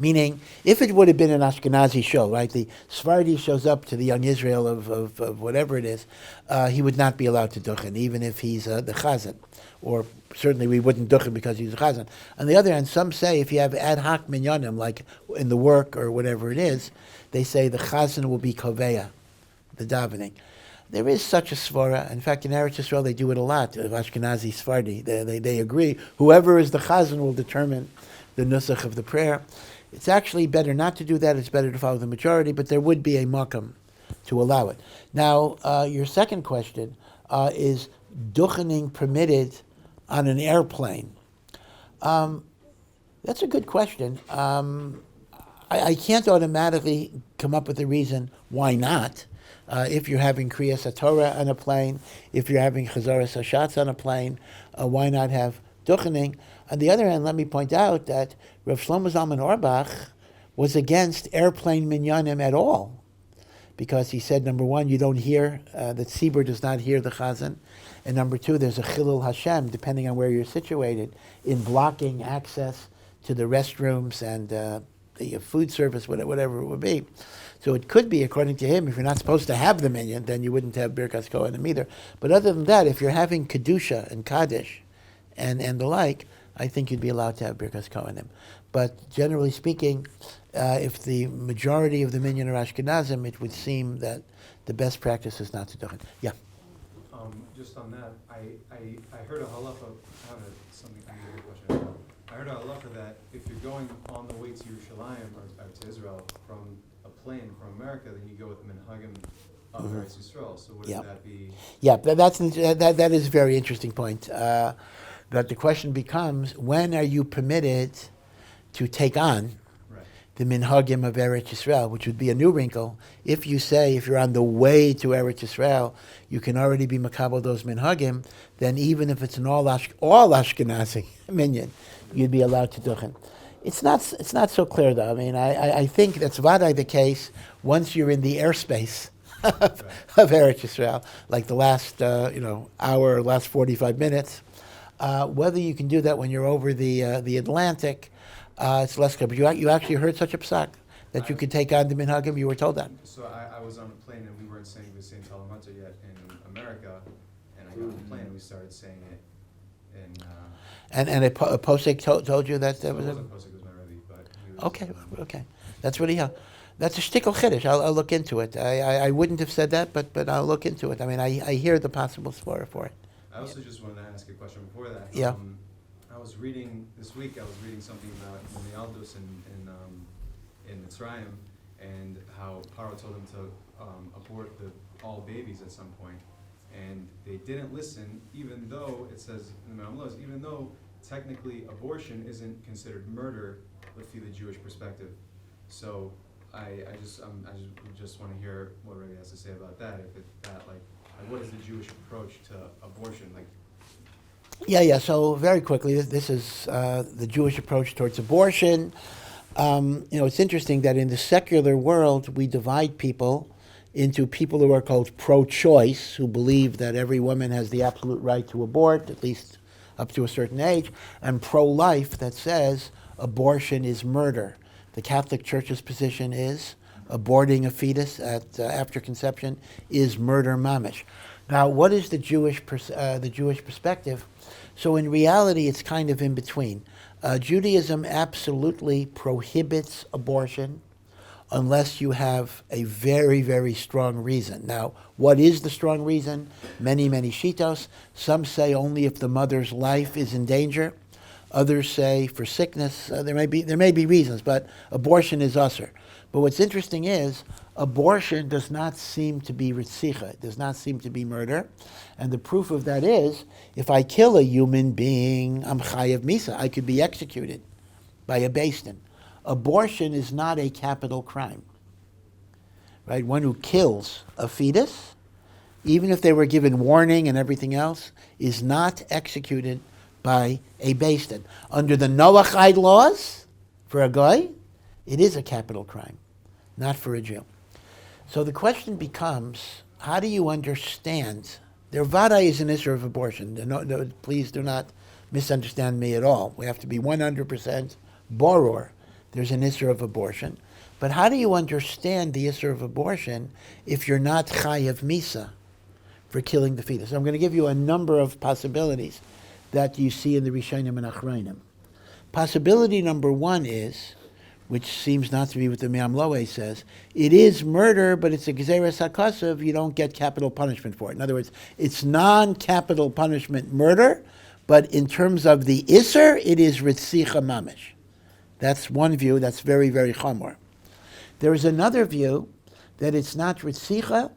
Meaning, if it would have been an Ashkenazi show, right, the Sephardi shows up to the young Israel of whatever it is, he would not be allowed to duchan, even if he's the chazzan. Or certainly we wouldn't duchan because he's a chazzan. On the other hand, some say if you have ad hoc minyanim, like in the work or whatever it is, they say the chazzan will be koveya, the davening. There is such a svara. In fact, in Eretz Yisrael, they do it a lot, of Ashkenazi Sephardi. They agree. Whoever is the chazzan will determine the nusach of the prayer. It's actually better not to do that. It's better to follow the majority, but there would be a makam to allow it. Now, your second question is duchaning permitted on an airplane? That's a good question. I can't automatically come up with a reason why not. If you're having Kriyas Torah on a plane, if you're having Chazaras Hashatz on a plane, why not have duchaning? On the other hand, let me point out that Rav Shlomo Zalman Auerbach was against airplane minyanim at all, because he said, number one, you don't hear, that Tzibur does not hear the chazan, and number two, there's a chilul Hashem, depending on where you're situated, in blocking access to the restrooms and the food service, whatever it would be. So it could be, according to him, if you're not supposed to have the minyan, then you wouldn't have Birkas Kohanim either. But other than that, if you're having Kedusha and Kaddish and the like, I think you'd be allowed to have Birkas Kohanim. But generally speaking, if the majority of the minyan are Ashkenazim, it would seem that the best practice is not to duchan. Yeah. Just on that, I heard a halacha. Something I need a question. I heard a halacha that if you're going on the way to Yerushalayim or to Israel from a plane from America, then you go with the minhagim of Eretz Yisrael. So would that be? Yeah, that is a very interesting point. But the question becomes, when are you permitted to take on the minhagim of Eretz Yisrael, which would be a new wrinkle? If you say, if you're on the way to Eretz Yisrael, you can already be makabel those minhagim, then even if it's an all Ashkenazi minyan, you'd be allowed to duchan. It's not so clear though. I mean, I think that's vadai the case once you're in the airspace of Eretz Yisrael, like the last hour, last 45 minutes. Whether you can do that when you're over the Atlantic, it's less clear. But you actually heard such a psak that you could take on the minhagim. You were told that. So I was on a plane and we weren't saying the same Talamata yet in America, and I got on the plane and we started saying it in. And a posek told you that So there it was wasn't Posek, it was my Rebbe, but he was, okay. That's really that's a shtickle chiddush. I'll look into it. I wouldn't have said that, but I'll look into it. I mean, I hear the possible svara for it. I also just wanted to ask a question before that. Yeah. I was reading this week. I was reading something about the Aldus in Mitzrayim, and how Paro told them to abort all babies at some point, and they didn't listen, even though it says in the meaningless, even though technically abortion isn't considered murder, through the Jewish perspective. So I just want to hear what Rebbe has to say about that. What is the Jewish approach to abortion? Yeah. So very quickly, this is the Jewish approach towards abortion. It's interesting that in the secular world, we divide people into people who are called pro-choice, who believe that every woman has the absolute right to abort, at least up to a certain age, and pro-life, that says abortion is murder. The Catholic Church's position is aborting a fetus after conception is murder mamish. Now, what is the Jewish perspective? So in reality, it's kind of in between. Judaism absolutely prohibits abortion unless you have a very, very strong reason. Now, what is the strong reason? Many, many shitos. Some say only if the mother's life is in danger. Others say for sickness. There may be reasons, but abortion is usher. But what's interesting is abortion does not seem to be ritzicha. It does not seem to be murder. And the proof of that is, if I kill a human being, I'm chayav misa. I could be executed by a beis din. Abortion is not a capital crime. Right? One who kills a fetus, even if they were given warning and everything else, is not executed by a beis din. Under the Noachide laws, for a guy, it is a capital crime, not for a Jew. So the question becomes, how do you understand? There vada is an issue of abortion. No, please do not misunderstand me at all. We have to be 100% boror. There's an issue of abortion. But how do you understand the issue of abortion if you're not chayav misa for killing the fetus? I'm going to give you a number of possibilities that you see in the Rishonim and Achrayim. Possibility number one is, which seems not to be what the Me'am Loeh says, it is murder, but it's a gezeres hakasav, you don't get capital punishment for it. In other words, it's non-capital punishment murder, but in terms of the Isser, it is ritzicha mamish. That's one view, that's very, very chamor. There is another view that it's not ritzicha,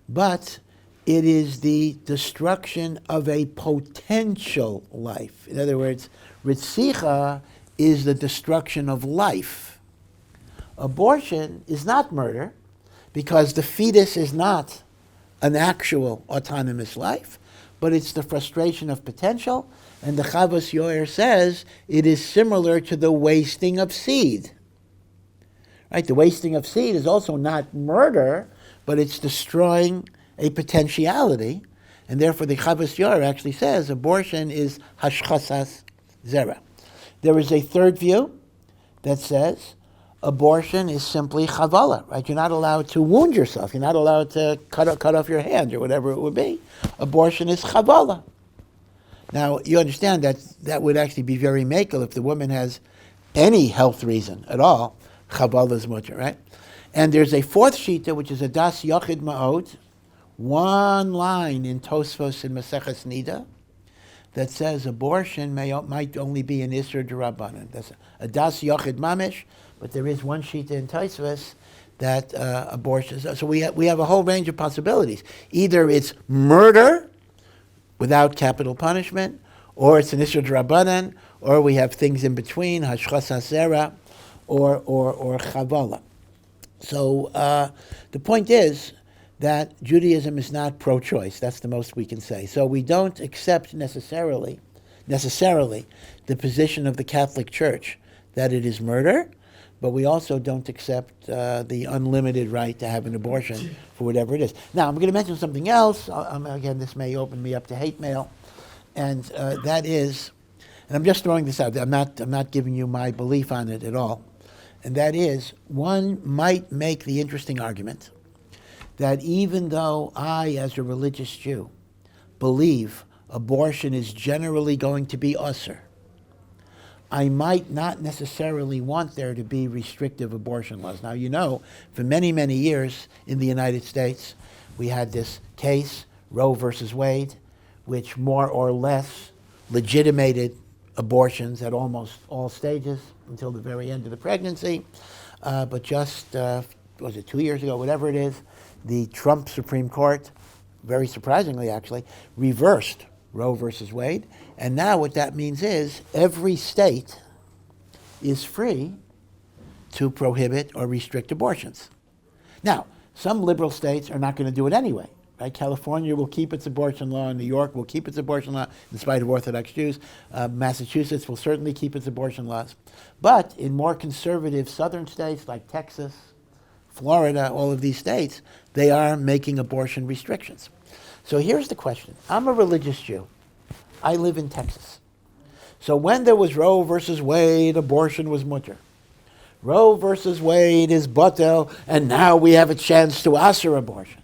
but it is the destruction of a potential life. In other words, ritzicha is the destruction of life. Abortion is not murder because the fetus is not an actual autonomous life, but it's the frustration of potential. And the Chavos Yoer says it is similar to the wasting of seed. Right? The wasting of seed is also not murder, but it's destroying a potentiality. And therefore the Chavos Yoer actually says abortion is hashchasas zera. There is a third view that says abortion is simply chavala, right? You're not allowed to wound yourself. You're not allowed to cut off your hand or whatever it would be. Abortion is chavala. Now, you understand that would actually be very makel if the woman has any health reason at all. Chavala is mutter, right? And there's a fourth shita, which is a das yochid ma'od, one line in Tosfos in Maseches Nida, that says abortion might only be an Isser D'Rabbanan. That's a das yochid mamish, but there is one shita in Tosfos that abortion. So we have a whole range of possibilities. Either it's murder without capital punishment, or it's an Isser D'Rabbanan, or we have things in between, hashchas hasera, or chavala. So the point is that Judaism is not pro-choice. That's the most we can say. So we don't accept necessarily the position of the Catholic Church that it is murder, but we also don't accept the unlimited right to have an abortion for whatever it is. Now, I'm going to mention something else. Again, this may open me up to hate mail, and that is, and I'm just throwing this out. I'm not giving you my belief on it at all, and that is, one might make the interesting argument that even though I, as a religious Jew, believe abortion is generally going to be usher, I might not necessarily want there to be restrictive abortion laws. Now, you know, for many, many years in the United States, we had this case, Roe versus Wade, which more or less legitimated abortions at almost all stages until the very end of the pregnancy. But just, was it 2 years ago, whatever it is, the Trump Supreme Court, very surprisingly actually, reversed Roe versus Wade. And now what that means is every state is free to prohibit or restrict abortions. Now, some liberal states are not going to do it anyway. Right? California will keep its abortion law. New York will keep its abortion law in spite of Orthodox Jews. Massachusetts will certainly keep its abortion laws. But in more conservative southern states like Texas, Florida, all of these states, they are making abortion restrictions. So here's the question. I'm a religious Jew. I live in Texas. So when there was Roe versus Wade, abortion was mutter. Roe versus Wade is batel, and now we have a chance to asher abortion.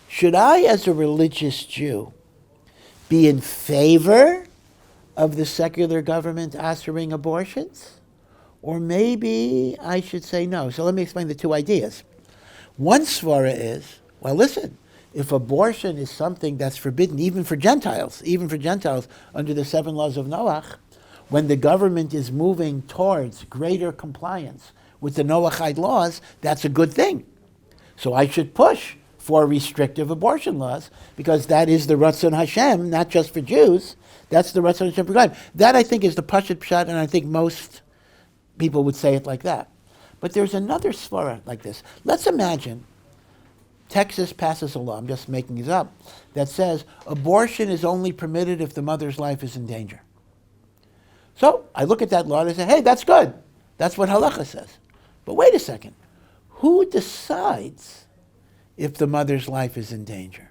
Should I, as a religious Jew, be in favor of the secular government ashering abortions? Or maybe I should say no. So let me explain the two ideas. One svara is, well, listen, if abortion is something that's forbidden even for Gentiles under the 7 laws of Noach, when the government is moving towards greater compliance with the Noachide laws, that's a good thing. So I should push for restrictive abortion laws, because that is the Ratzon Hashem, not just for Jews. That's the Ratzon Hashem for God. That, I think, is the Pashut Pshat, and I think most people would say it like that. But there's another svara like this. Let's imagine Texas passes a law, I'm just making it up, that says abortion is only permitted if the mother's life is in danger. So I look at that law and I say, hey, that's good. That's what halacha says. But wait a second. Who decides if the mother's life is in danger?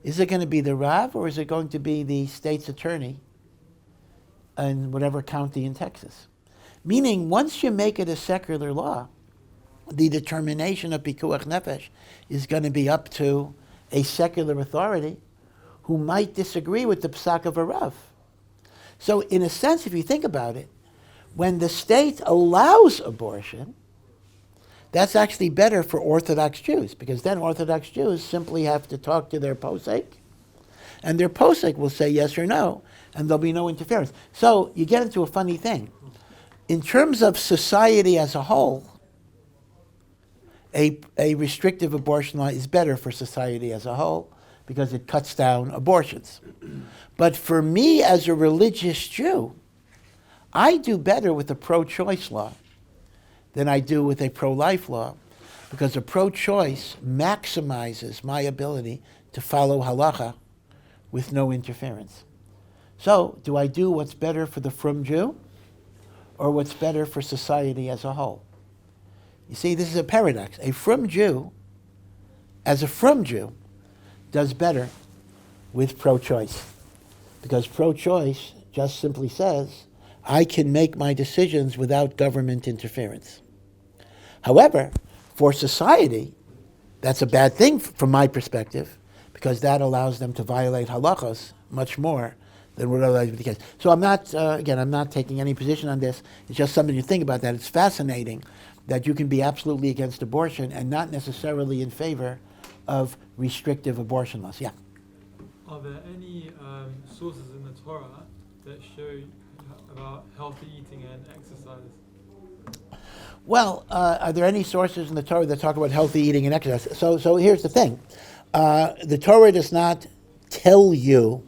Is it going to be the Rav, or is it going to be the state's attorney in whatever county in Texas? Meaning, once you make it a secular law, the determination of pikuach nefesh is going to be up to a secular authority who might disagree with the psak of a Rav. So in a sense, if you think about it, when the state allows abortion, that's actually better for Orthodox Jews, because then Orthodox Jews simply have to talk to their posek, and their posek will say yes or no, and there'll be no interference. So you get into a funny thing. In terms of society as a whole, a restrictive abortion law is better for society as a whole because it cuts down abortions. But for me as a religious Jew, I do better with a pro-choice law than I do with a pro-life law, because a pro-choice maximizes my ability to follow halacha with no interference. So, do I do what's better for the frum Jew, or what's better for society as a whole? You see, this is a paradox. A frum Jew, as a frum Jew, does better with pro-choice, because pro-choice just simply says, I can make my decisions without government interference. However, for society, that's a bad thing from my perspective, because that allows them to violate halachos much more than would otherwise be the case. So I'm not, I'm not taking any position on this. It's just something to think about. That it's fascinating that you can be absolutely against abortion and not necessarily in favor of restrictive abortion laws. Yeah. Are there any sources in the Torah that show about healthy eating and exercise? Well, are there any sources in the Torah that talk about healthy eating and exercise? So here's the thing. The Torah does not tell you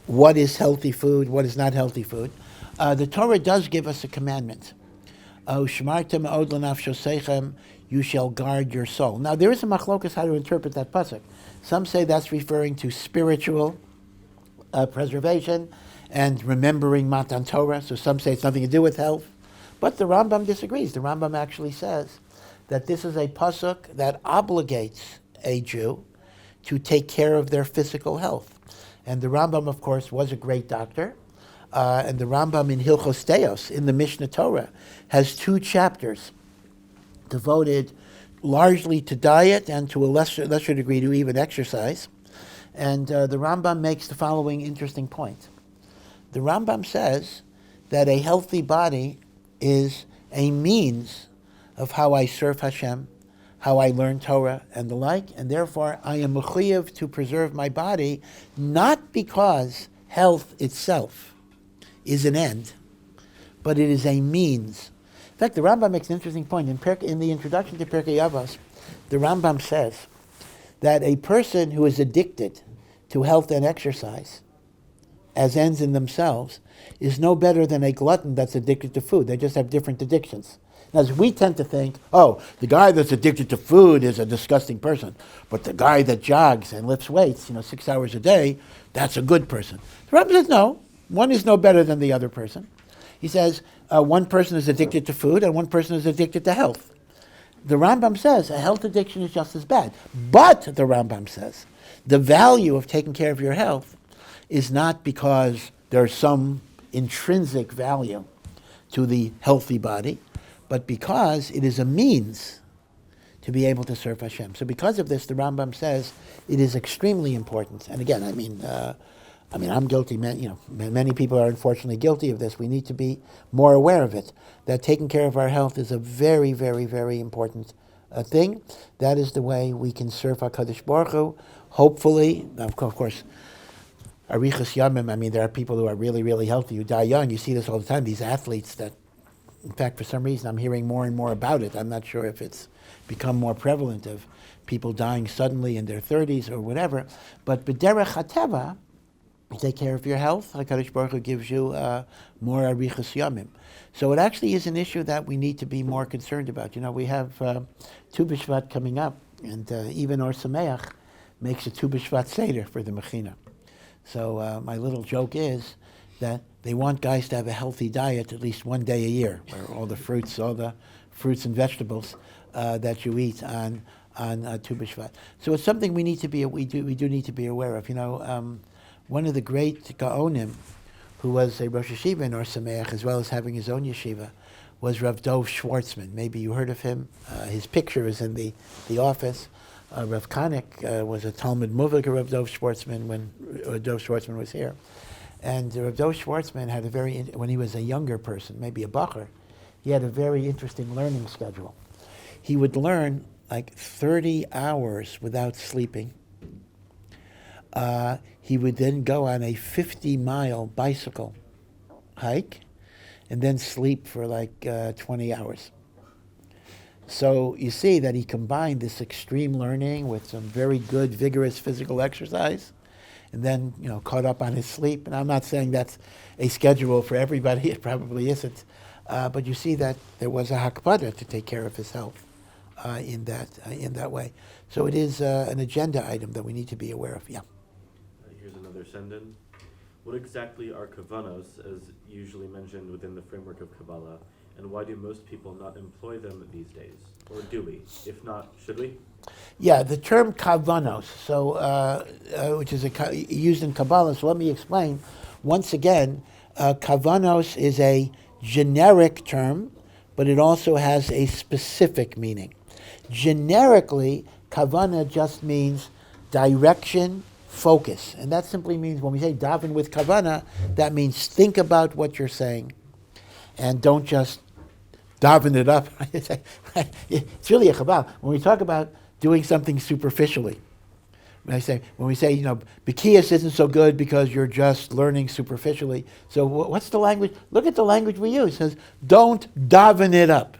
what is healthy food, what is not healthy food. The Torah does give us a commandment. Shmartem od lenafshosechem, you shall guard your soul. Now, there is a machlokas how to interpret that pasuk. Some say that's referring to spiritual preservation and remembering Matan Torah. So some say it's nothing to do with health. But the Rambam disagrees. The Rambam actually says that this is a pasuk that obligates a Jew to take care of their physical health. And the Rambam, of course, was a great doctor. And the Rambam in Hilchos Teos, in the Mishnah Torah, has 2 chapters devoted largely to diet and to a lesser degree to even exercise. And the Rambam makes the following interesting point. The Rambam says that a healthy body is a means of how I serve Hashem, how I learn Torah and the like, and therefore I am mechuyev to preserve my body, not because health itself is an end, but it is a means. In fact, the Rambam makes an interesting point. In the introduction to Pirkei Avos, the Rambam says that a person who is addicted to health and exercise as ends in themselves is no better than a glutton that's addicted to food. They just have different addictions. Now, as we tend to think, oh, the guy that's addicted to food is a disgusting person, but the guy that jogs and lifts weights, 6 hours a day, that's a good person. The Rambam says no, one is no better than the other person. He says one person is addicted to food and one person is addicted to health. The Rambam says a health addiction is just as bad. But, the Rambam says, the value of taking care of your health is not because there's some intrinsic value to the healthy body, but because it is a means to be able to serve Hashem. So because of this, the Rambam says it is extremely important. And again, I'm guilty. Many people are unfortunately guilty of this. We need to be more aware of it. That taking care of our health is a very, very, very important thing. That is the way we can serve HaKadosh Baruch Hu. Hopefully, of course, Arichas Yamim. There are people who are really, really healthy who die young. You see this all the time. These athletes that, in fact, for some reason, I'm hearing more and more about it. I'm not sure if it's become more prevalent of people dying suddenly in their 30s or whatever. But b'derech hateva, you take care of your health, HaKadosh Baruch Hu gives you more arichas yamim. So it actually is an issue that we need to be more concerned about. We have Tu B'Shvat coming up, and even Ohr Somayach makes a Tu B'Shvat Seder for the Mechina. So my little joke is that they want guys to have a healthy diet at least one day a year, where all the fruits and vegetables that you eat on Tu B'Shvat. So it's something we do need to be aware of. One of the great Gaonim, who was a Rosh Yeshiva in Ohr Somayach, as well as having his own yeshiva, was Rav Dov Schwartzman. Maybe you heard of him. His picture is in the office. Rav Konik was a Talmud Muvik of Rav Dov Schwartzman when Dov Schwartzman was here. And Rav Dov Schwartzman had when he was a younger person, maybe a bochur, he had a very interesting learning schedule. He would learn like 30 hours without sleeping. He would then go on a 50-mile bicycle hike and then sleep for like 20 hours. So you see that he combined this extreme learning with some very good, vigorous physical exercise, and then, caught up on his sleep. And I'm not saying that's a schedule for everybody. It probably isn't. But you see that there was a hakpada to take care of his health in that way. So it is an agenda item that we need to be aware of. Yeah. Here's another send-in. What exactly are kavanos, as usually mentioned within the framework of Kabbalah, and why do most people not employ them these days? Or do we? If not, should we? Yeah, the term kavanos, which is used in Kabbalah, so let me explain. Once again, kavanos is a generic term, but it also has a specific meaning. Generically, kavana just means direction, focus. And that simply means when we say daven with kavana, that means think about what you're saying and don't just daven it up. It's really a chabal. When we talk about doing something superficially, when we say, Bekias isn't so good because you're just learning superficially. So what's the language? Look at the language we use. It says, don't daven it up.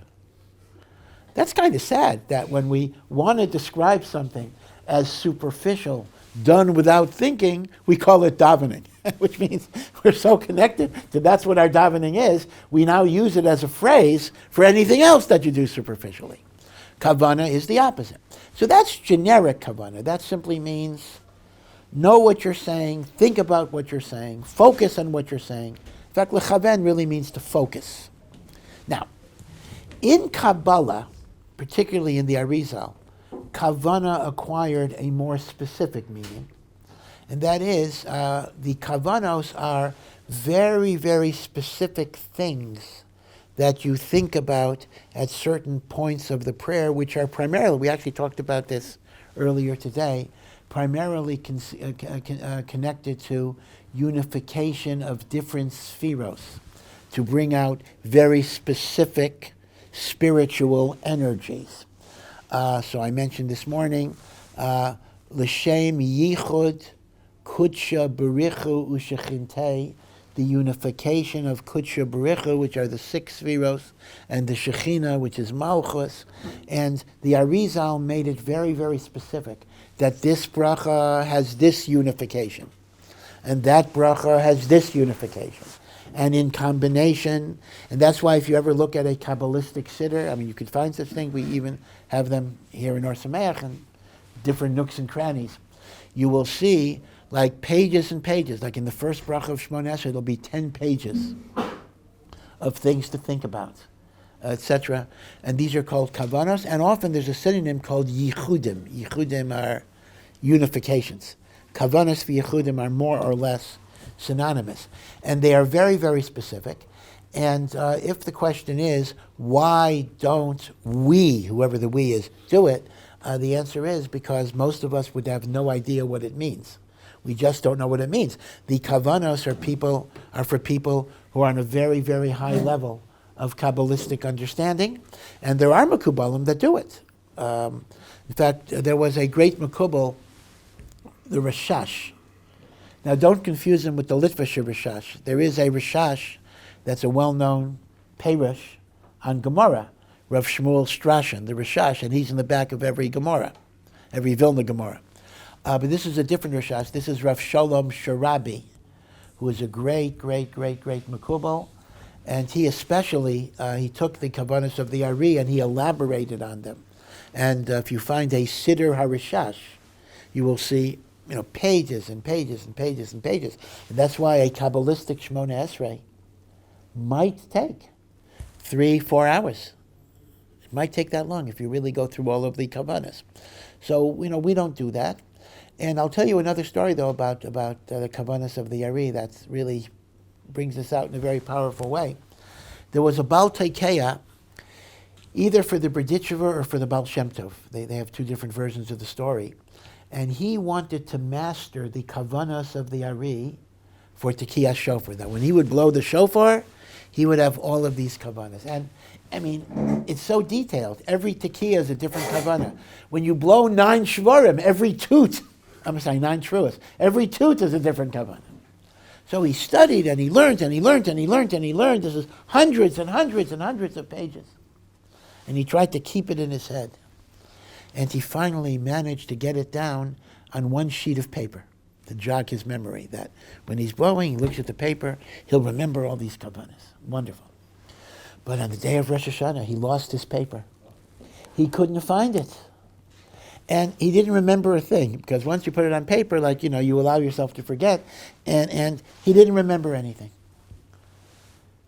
That's kind of sad that when we want to describe something as superficial, done without thinking, we call it davening, which means we're so connected to that's what our davening is, we now use it as a phrase for anything else that you do superficially. Kavana is the opposite. So that's generic kavana. That simply means know what you're saying, think about what you're saying, focus on what you're saying. In fact, lechaven really means to focus. Now, in Kabbalah, particularly in the Arizal, kavana acquired a more specific meaning, and that is the kavanos are very, very specific things that you think about at certain points of the prayer, which are primarily, we actually talked about this earlier today, primarily connected to unification of different spheros, to bring out very specific spiritual energies. So I mentioned this morning, L'shem yichud kudsha berichu u'shechintei, the unification of kudsha berichu, which are the 6 spheros, and the shechina, which is malchus. And the Arizal made it very, very specific that this bracha has this unification, and that bracha has this unification. And in combination, and that's why if you ever look at a Kabbalistic Siddur, I mean, you could find such things, we even have them here in Ohr Somayach and different nooks and crannies. You will see like pages and pages, like in the first bracha of Shmona Esrei, there'll be 10 pages of things to think about, etc. And these are called kavanos, and often there's a synonym called yichudim. Yichudim are unifications. Kavanos and yichudim are more or less synonymous. And they are very, very specific. And if the question is, why don't we, whoever the we is, do it? The answer is because most of us would have no idea what it means. We just don't know what it means. The kavanos are for people who are on a very, very high level of Kabbalistic understanding. And there are Mekubalim that do it. In fact, there was a great Mekubal, the Rashash. Now, don't confuse him with the Litvisher Rashash. There is a Rashash that's a well-known perush on Gemara, Rav Shmuel Strashin, the Rashash, and he's in the back of every Gemara, every Vilna Gemara. But this is a different Rashash. This is Rav Shalom Sharabi, who is a great, great, great, great Mekubal, and he especially, he took the kavanos of the Ari and he elaborated on them. And if you find a Siddur HaRashash, you will see pages and pages and pages and pages. And that's why a Kabbalistic Shmona Esrei might take 3-4 hours. It might take that long if you really go through all of the kavanas. So, we don't do that. And I'll tell you another story, though, about the kavanas of the Ari that really brings this out in a very powerful way. There was a Baal Teikeya, either for the Breitowitz or for the Baal Shem Tov. They have 2 different versions of the story. And he wanted to master the kavanos of the Ari for Tekiyah Shofar. That when he would blow the shofar, he would have all of these kavanas. And, I mean, it's so detailed. Every Tekiyah is a different kavana. When you blow 9 shvarim, every toot, 9 truas, every toot is a different kavana. So he studied and he learned and he learned and he learned and he learned. This is hundreds and hundreds and hundreds of pages. And he tried to keep it in his head. And he finally managed to get it down on 1 sheet of paper to jog his memory, that when he's blowing, he looks at the paper, he'll remember all these kavanas. Wonderful. But on the day of Rosh Hashanah, he lost his paper. He couldn't find it. And he didn't remember a thing, because once you put it on paper, you allow yourself to forget, and he didn't remember anything.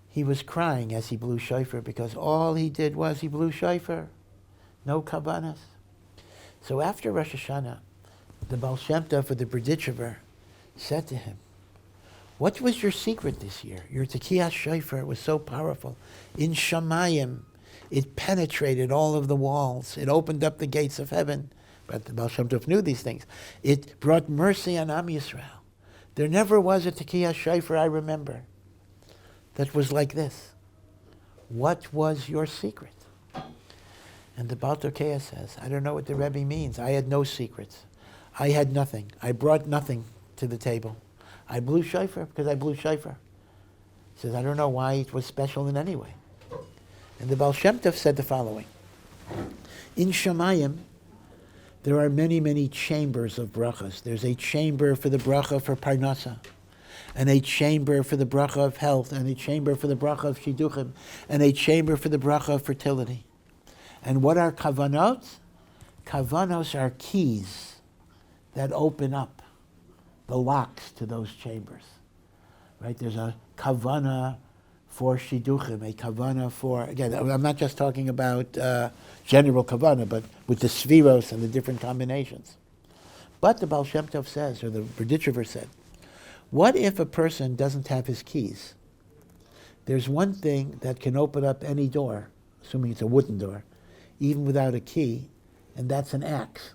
He was crying as he blew shofar, because all he did was he blew shofar. No kavanas. So after Rosh Hashanah, the Baal Shem Tov for the Breitowitz said to him, "What was your secret this year? Your Tekiyah Shofar was so powerful. In Shamayim, it penetrated all of the walls. It opened up the gates of heaven." But the Baal Shem Tov knew these things. It brought mercy on Am Yisrael. There never was a Tekiyah Shofar I remember that was like this. What was your secret? And the Baal Teikeya says, "I don't know what the Rebbe means. I had no secrets. I had nothing. I brought nothing to the table. I blew shofar because I blew shofar." He says, "I don't know why it was special in any way." And the Baal Shem Tov said the following. In Shamayim, there are many, many chambers of brachas. There's a chamber for the bracha for parnasa, and a chamber for the bracha of health, and a chamber for the bracha of shidduchim, and a chamber for the bracha of fertility. And what are kavanos? Kavanos are keys that open up the locks to those chambers. Right? There's a kavana for shidduchim, a kavana for, again, I'm not just talking about general kavana, but with the sviros and the different combinations. But the Baal Shem Tov says, or the Breitowitz said, what if a person doesn't have his keys? There's one thing that can open up any door, assuming it's a wooden door, even without a key, and that's an axe.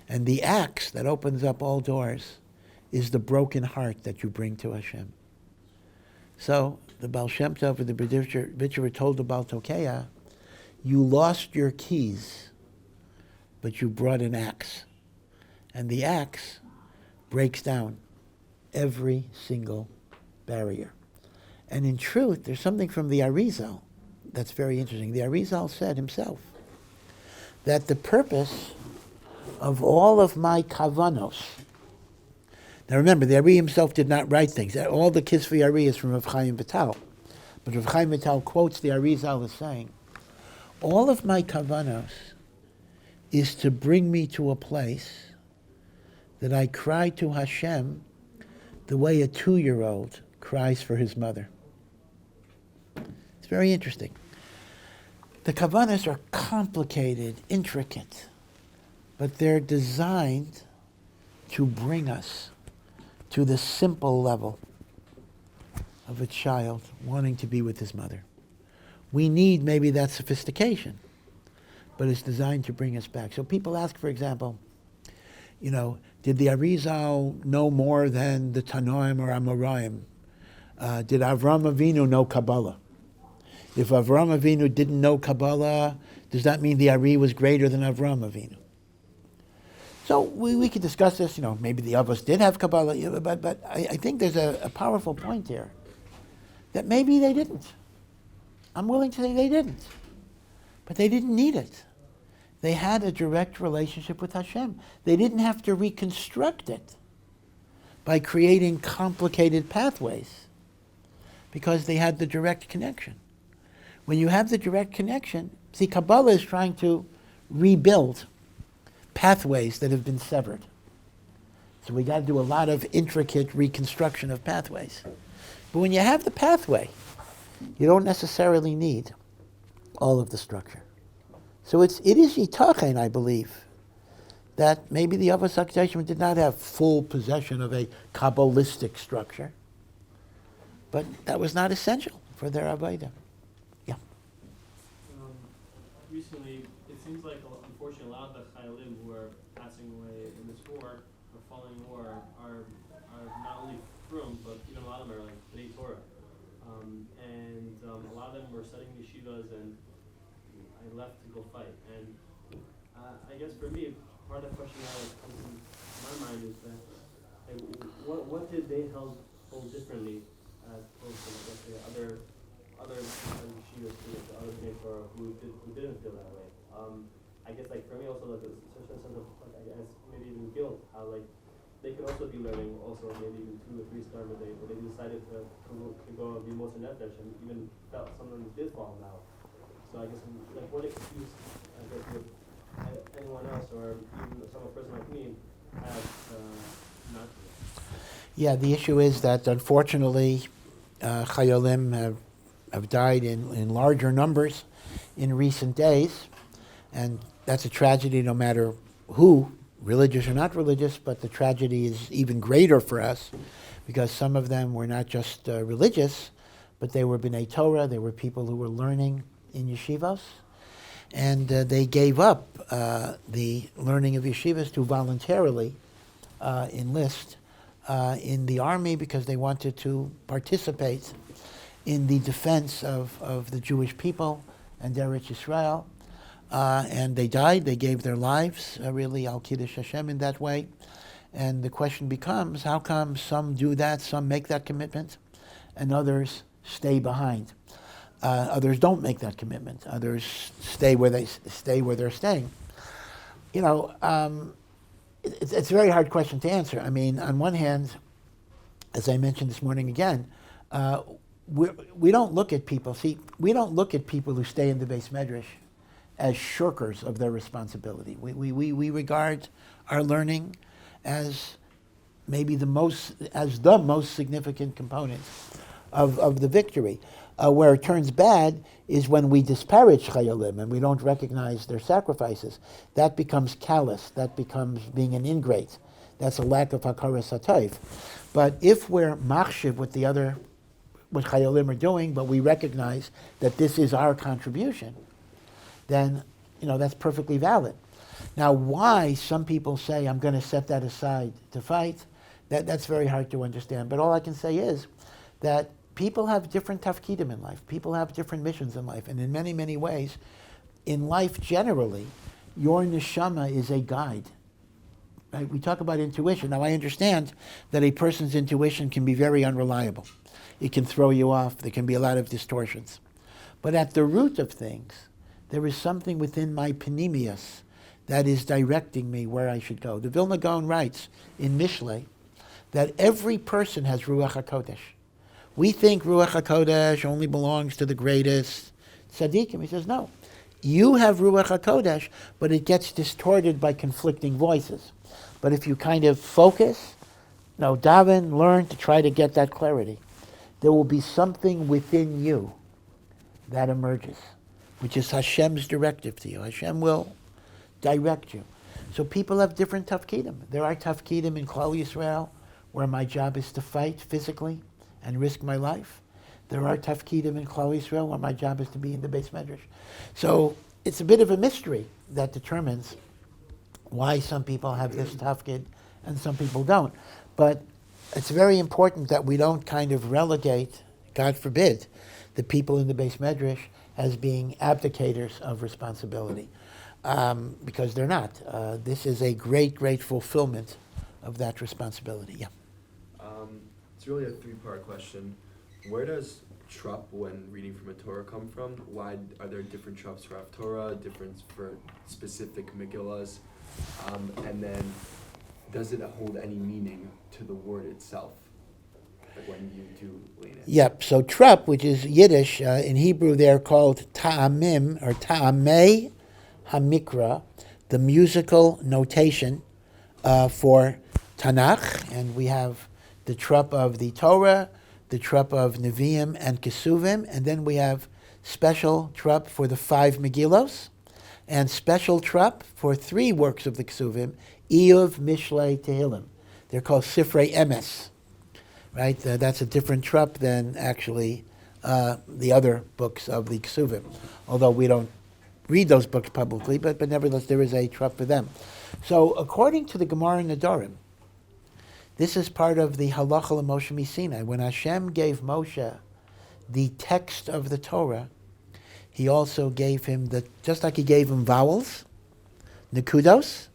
And the axe that opens up all doors is the broken heart that you bring to Hashem. So the Baal Shem Tov or the Breitowitz told the Baal Tokeya, you lost your keys, but you brought an axe. And the axe breaks down every single barrier. And in truth, there's something from the Arizal that's very interesting. The Arizal said himself that the purpose of all of my kavanos. Now remember, the Ari himself did not write things. All the Kisvei Ari is from Rav Chaim Vital. But Rav Chaim Vital quotes the Arizal as saying, all of my kavanos is to bring me to a place that I cry to Hashem the way a 2-year-old cries for his mother. It's very interesting. The kavanos are complicated, intricate, but they're designed to bring us to the simple level of a child wanting to be with his mother. We need maybe that sophistication, but it's designed to bring us back. So people ask, for example, did the Arizal know more than the Tanoim or Amoraim? Did Avram Avinu know Kabbalah? If Avram Avinu didn't know Kabbalah, does that mean the Ari was greater than Avram Avinu? So we could discuss this, maybe the Avos did have Kabbalah, but I think there's a powerful point here that maybe they didn't. I'm willing to say they didn't. But they didn't need it. They had a direct relationship with Hashem. They didn't have to reconstruct it by creating complicated pathways because they had the direct connection. When you have the direct connection, see, Kabbalah is trying to rebuild pathways that have been severed. So we got to do a lot of intricate reconstruction of pathways. But when you have the pathway, you don't necessarily need all of the structure. So it is yitachen, I believe, that maybe the Avos HaKadoshim did not have full possession of a Kabbalistic structure, but that was not essential for their avodah. Yeah. Recently, it seems like, unfortunately, a lot of the chayalim who are passing away in this war or following war are not only frum, but a lot of them are like bnei Torah. And a lot of them were studying yeshivas, and I left to go fight. And I guess for me, part of the question that comes to my mind is that what did they hold differently as opposed to, let's say, other yeshivas, the other bnei Torah who didn't feel that way? I guess for me also there's such a sense of I guess maybe even guilt, how they could also be learning also maybe even 2 or 3 stars a day, but they decided to go and be most nefesh and even felt sometimes did fall now. So I guess what excuse I guess would anyone else or even some person like me have not to? Yeah, the issue is that unfortunately chayolim have died in larger numbers in recent days, and that's a tragedy no matter who, religious or not religious, but the tragedy is even greater for us because some of them were not just religious, but they were bnei Torah, they were people who were learning in yeshivas, and they gave up the learning of yeshivas to voluntarily enlist in the army because they wanted to participate in the defense of the Jewish people and Eretz Yisrael. And they died, they gave their lives, really, al Kiddush Hashem in that way. And the question becomes, how come some do that, some make that commitment, and others stay behind? Others don't make that commitment. Others stay where they're staying. It's a very hard question to answer. I mean, on one hand, as I mentioned this morning again, we don't look at people. See, we don't look at people who stay in the Beis Medrash as shirkers of their responsibility. We regard our learning as maybe the most significant component of the victory. Where it turns bad is when we disparage chayalim and we don't recognize their sacrifices. That becomes callous. That becomes being an ingrate. That's a lack of hakaras hatov. But if we're machshiv with the other, what chayalim are doing, but we recognize that this is our contribution, then that's perfectly valid. Now, why some people say I'm going to set that aside to fight, that's very hard to understand. But all I can say is that people have different tafkidim in life. People have different missions in life. And in many, many ways, in life generally, your neshama is a guide. Right? We talk about intuition. Now, I understand that a person's intuition can be very unreliable. It can throw you off. There can be a lot of distortions. But at the root of things, there is something within my panemius that is directing me where I should go. The Vilna Gaon writes in Mishlei that every person has Ruach HaKodesh. We think Ruach HaKodesh only belongs to the greatest tzaddikim. He says, no. You have Ruach HaKodesh, but it gets distorted by conflicting voices. But if you kind of focus, daven, learn to try to get that clarity, there will be something within you that emerges, which is Hashem's directive to you. Hashem will direct you. So people have different tafkidim. There are tafkidim in Klal Yisrael where my job is to fight physically and risk my life. There are tafkidim in Klal Yisrael where my job is to be in the Beis Medrash. So it's a bit of a mystery that determines why some people have this tafkid and some people don't. But it's very important that we don't kind of relegate, God forbid, the people in the Beis Medrash as being abdicators of responsibility, because they're not. This is a great, great fulfillment of that responsibility. Yeah. It's really a three-part question. Where does trop when reading from a Torah come from? Why are there different trops for Torah, different for specific Megillas? And then does it hold any meaning to the word itself? Like when you do lean in? Yep. So trop, which is Yiddish, in Hebrew they're called ta'amim or ta'amei hamikra, the musical notation for Tanakh, and we have the trop of the Torah, the trop of Nevi'im and Kesuvim, and then we have special trop for the 5 Megillos, and special trop for 3 works of the Kesuvim, Iyov, Mishlei, Tehillim. They're called Sifrei Emes, right? That's a different trop than actually the other books of the Kesuvim, although we don't read those books publicly, but nevertheless there is a trop for them. So according to the Gemara Nedarim, this is part of the halacha l'Moshe Sinai. When Hashem gave Moshe the text of the Torah, he also gave him, just like he gave him vowels, nekudos,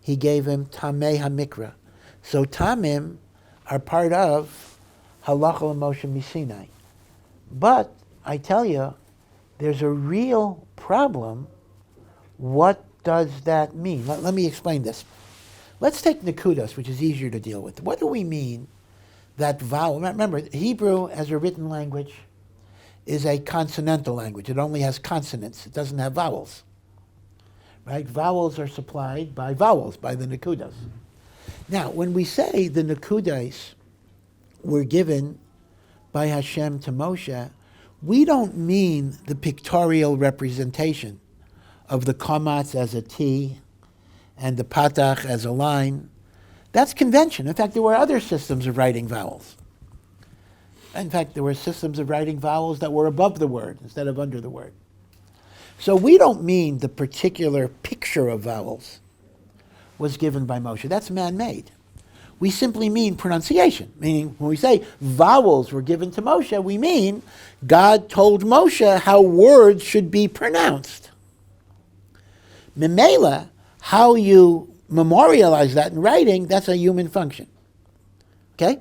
he gave him tamei hamikra. So tamim are part of halacha l'Moshe Sinai. But I tell you, there's a real problem. What does that mean? Let me explain this. Let's take nekudos, which is easier to deal with. What do we mean that vowel? Remember, Hebrew as a written language is a consonantal language. It only has consonants. It doesn't have vowels. Right? Vowels are supplied by vowels, by the nekudos. Now, when we say the nekudos were given by Hashem to Moshe, we don't mean the pictorial representation of the kamatz as a T and the patach as a line. That's convention. In fact, there were other systems of writing vowels. In fact, there were systems of writing vowels that were above the word instead of under the word. So we don't mean the particular picture of vowels was given by Moshe. That's man-made. We simply mean pronunciation, meaning when we say vowels were given to Moshe, we mean God told Moshe how words should be pronounced. Memela, how you memorialize that in writing, that's a human function. Okay?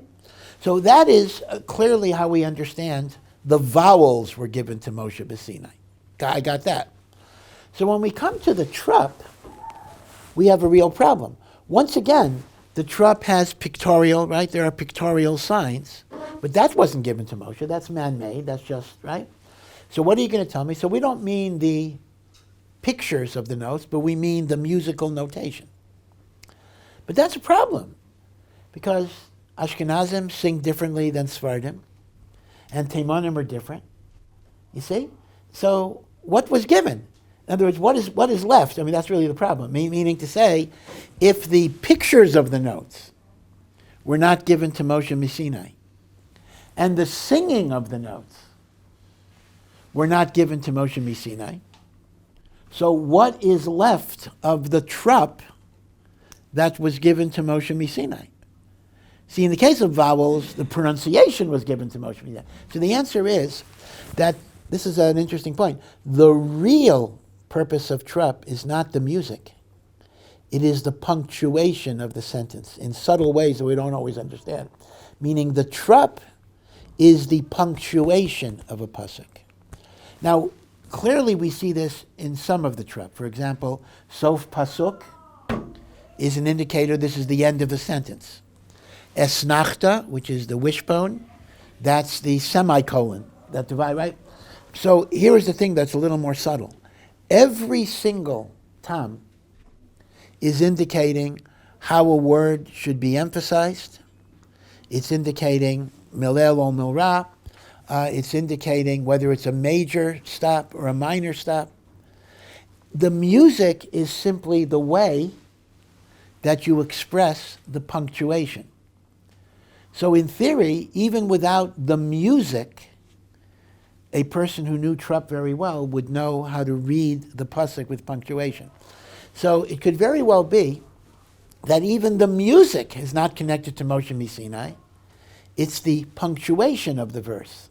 So that is clearly how we understand the vowels were given to Moshe b'Sinai. I got that. So when we come to the trop, we have a real problem. Once again, the trop has pictorial, right? There are pictorial signs, but that wasn't given to Moshe. That's man-made. That's just, right? So what are you going to tell me? So we don't mean the pictures of the notes, but we mean the musical notation. But that's a problem, because Ashkenazim sing differently than Sephardim, and teimanim are different. You see? So what was given? In other words, what is left? I mean, that's really the problem. Meaning to say, if the pictures of the notes were not given to Moshe Sinai, and the singing of the notes were not given to Moshe Sinai, so what is left of the trop that was given to Moshe Sinai? See, in the case of vowels, the pronunciation was given to Moshe Sinai. So the answer is that, this is an interesting point, the real purpose of trop is not the music. It is the punctuation of the sentence in subtle ways that we don't always understand. Meaning the trop is the punctuation of a pasuk. Now, clearly we see this in some of the trop. For example, sof pasuk is an indicator this is the end of the sentence. Esnachta, which is the wishbone, that's the semicolon, that divide, right? So here is the thing that's a little more subtle. Every single tam is indicating how a word should be emphasized. It's indicating milel or milra. It's indicating whether it's a major stop or a minor stop. The music is simply the way that you express the punctuation. So in theory, even without the music, a person who knew trop very well would know how to read the pasuk with punctuation. So it could very well be that even the music is not connected to Moshe Sinai. It's the punctuation of the verse.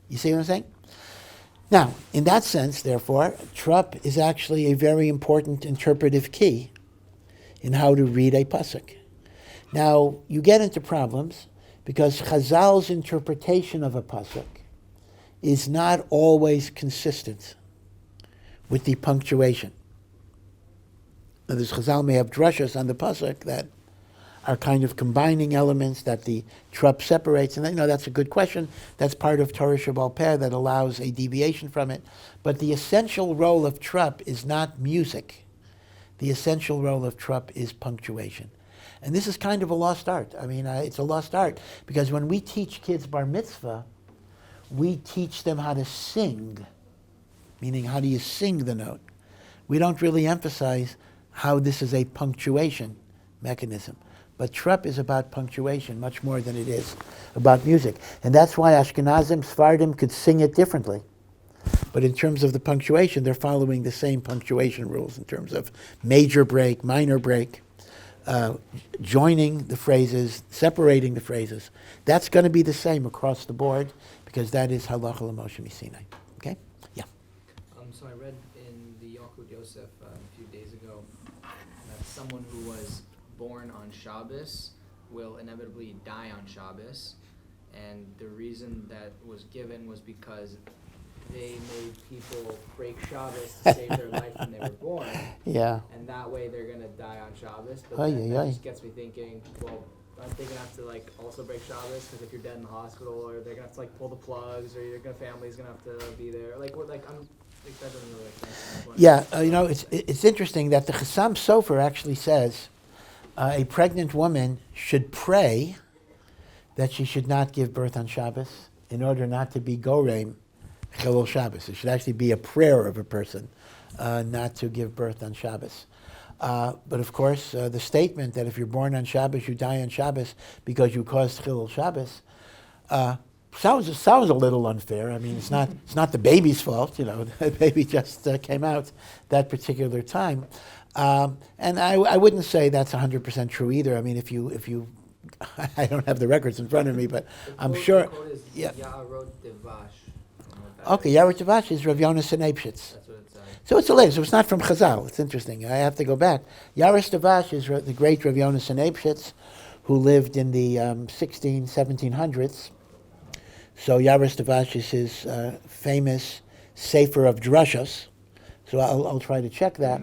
You see what I'm saying? Now, in that sense, therefore, trop is actually a very important interpretive key in how to read a pasuk. Now, you get into problems because Chazal's interpretation of a pasuk is not always consistent with the punctuation. Now, this Chazal may have drushas on the pasuk that are kind of combining elements that the trop separates, and that's a good question. That's part of Torah Sheba'al Peh that allows a deviation from it. But the essential role of trop is not music. The essential role of trop is punctuation. And this is kind of a lost art. I mean, it's a lost art because when we teach kids bar mitzvah, we teach them how to sing, meaning how do you sing the note. We don't really emphasize how this is a punctuation mechanism. But trop is about punctuation much more than it is about music. And that's why Ashkenazim, Sephardim could sing it differently. But in terms of the punctuation, they're following the same punctuation rules in terms of major break, minor break, joining the phrases, separating the phrases. That's going to be the same across the board because that is halacha l'Moshe Sinai. Okay? Yeah. So I read in the Yalkut Yosef a few days ago that someone who was born on Shabbos will inevitably die on Shabbos, and the reason that was given was because they made people break Shabbos to save their life when they were born. Yeah. And that way they're going to die on Shabbos. But Oy, then oy, that oy. just gets me thinking, well, aren't they going to have to also break Shabbos? Because if you're dead in the hospital, or they're going to have to pull the plugs, or your family's going to have to be there. That doesn't really make sense. Yeah, it's interesting that the Chassam Sofer actually says a pregnant woman should pray that she should not give birth on Shabbos in order not to be gorem chilul Shabbos. It should actually be a prayer of a person not to give birth on Shabbos. But of course, the statement that if you're born on Shabbos, you die on Shabbos because you caused chilul Shabbos sounds a little unfair. I mean, it's not the baby's fault. The baby just came out that particular time. And I wouldn't say that's 100% true either. I mean, if you I don't have the records in front of me, but I'm sure. The quote is Ya'arot Devash. Okay, Yarot Devash is Rav Yonasan Eibshitz. That's what it says. So it's a latest. So it's not from Chazal. It's interesting. I have to go back. Yaros Devash is the great Rav Yonasan Eibshitz, who lived in the 1700s. So Yaros Devash is his famous Sefer of Drushas. So I'll try to check that.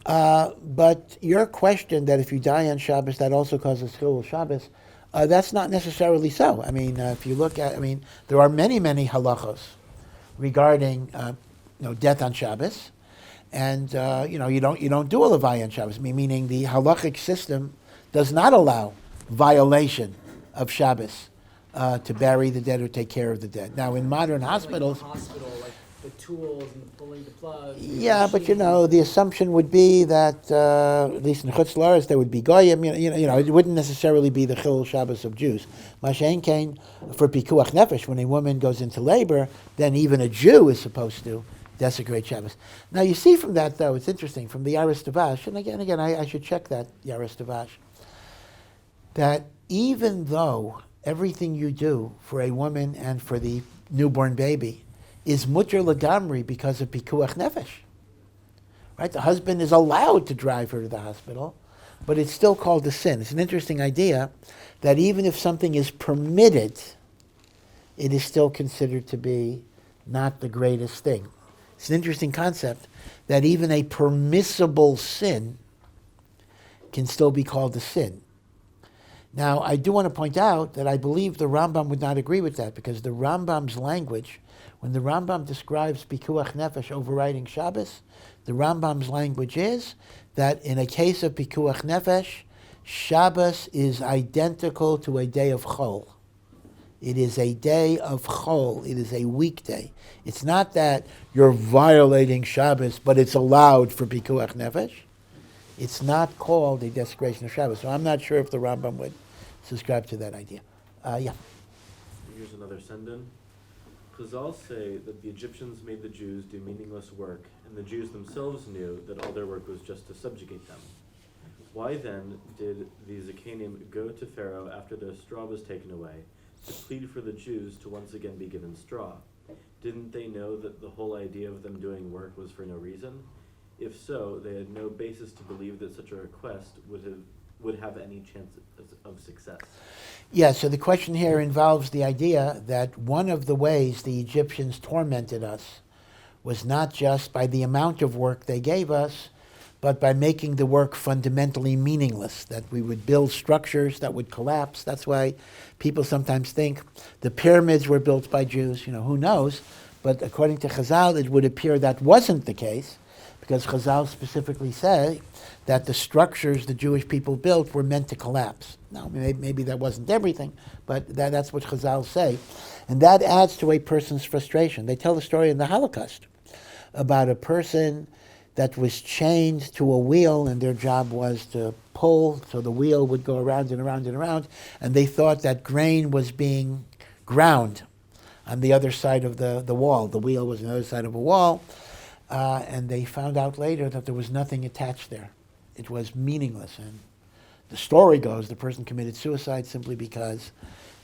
But your question that if you die on Shabbos, that also causes chilul Shabbos, that's not necessarily so. I mean, if you look at, there are many halachos regarding, death on Shabbos, and you don't do a levaya on Shabbos. Meaning the halachic system does not allow violation of Shabbos to bury the dead or take care of the dead. Now, in modern Like hospitals, the hospital, like the tools and the pulling the plugs. and the yeah, but machines. the assumption would be that at least in Chutz La'aretz there would be goyim. It wouldn't necessarily be the chilul Shabbos of Jews. Mashen Kain for pikuach nefesh, when a woman goes into labor, then even a Jew is supposed to desecrate Shabbos. Now you see from that though, it's interesting from the Yaris Tavash, and again, I should check that Yaris Tavash, that even though everything you do for a woman and for the newborn baby is mutter lagamri because of pikuach nefesh. Right? The husband is allowed to drive her to the hospital, but it's still called a sin. It's an interesting idea that even if something is permitted, it is still considered to be not the greatest thing. It's an interesting concept that even a permissible sin can still be called a sin. Now, I do want to point out that I believe the Rambam would not agree with that, because the Rambam's language, when the Rambam describes pikuach nefesh overriding Shabbos, the Rambam's language is that in a case of pikuach nefesh, Shabbos is identical to a day of chol. It is a day of chol. It is a weekday. It's not that you're violating Shabbos, but it's allowed for pikuach nefesh. It's not called a desecration of Shabbos. So I'm not sure if the Rambam would subscribe to that idea. Yeah. Here's another send-in. Chazal say that the Egyptians made the Jews do meaningless work, and the Jews themselves knew that all their work was just to subjugate them. Why then did the Zakanim go to Pharaoh after their straw was taken away to plead for the Jews to once again be given straw? Didn't they know that the whole idea of them doing work was for no reason? If so, they had no basis to believe that such a request would have any chance of success. Yeah, so the question here involves the idea that one of the ways the Egyptians tormented us was not just by the amount of work they gave us, but by making the work fundamentally meaningless, that we would build structures that would collapse. That's why people sometimes think the pyramids were built by Jews. Who knows? But according to Chazal, it would appear that wasn't the case, because Chazal specifically say that the structures the Jewish people built were meant to collapse. Now, maybe that wasn't everything, but that's what Chazal say. And that adds to a person's frustration. They tell the story in the Holocaust about a person that was chained to a wheel, and their job was to pull so the wheel would go around and around and around, and they thought that grain was being ground on the other side of the wall. The wheel was on the other side of a wall, and they found out later that there was nothing attached there. It was meaningless. And the story goes the person committed suicide simply because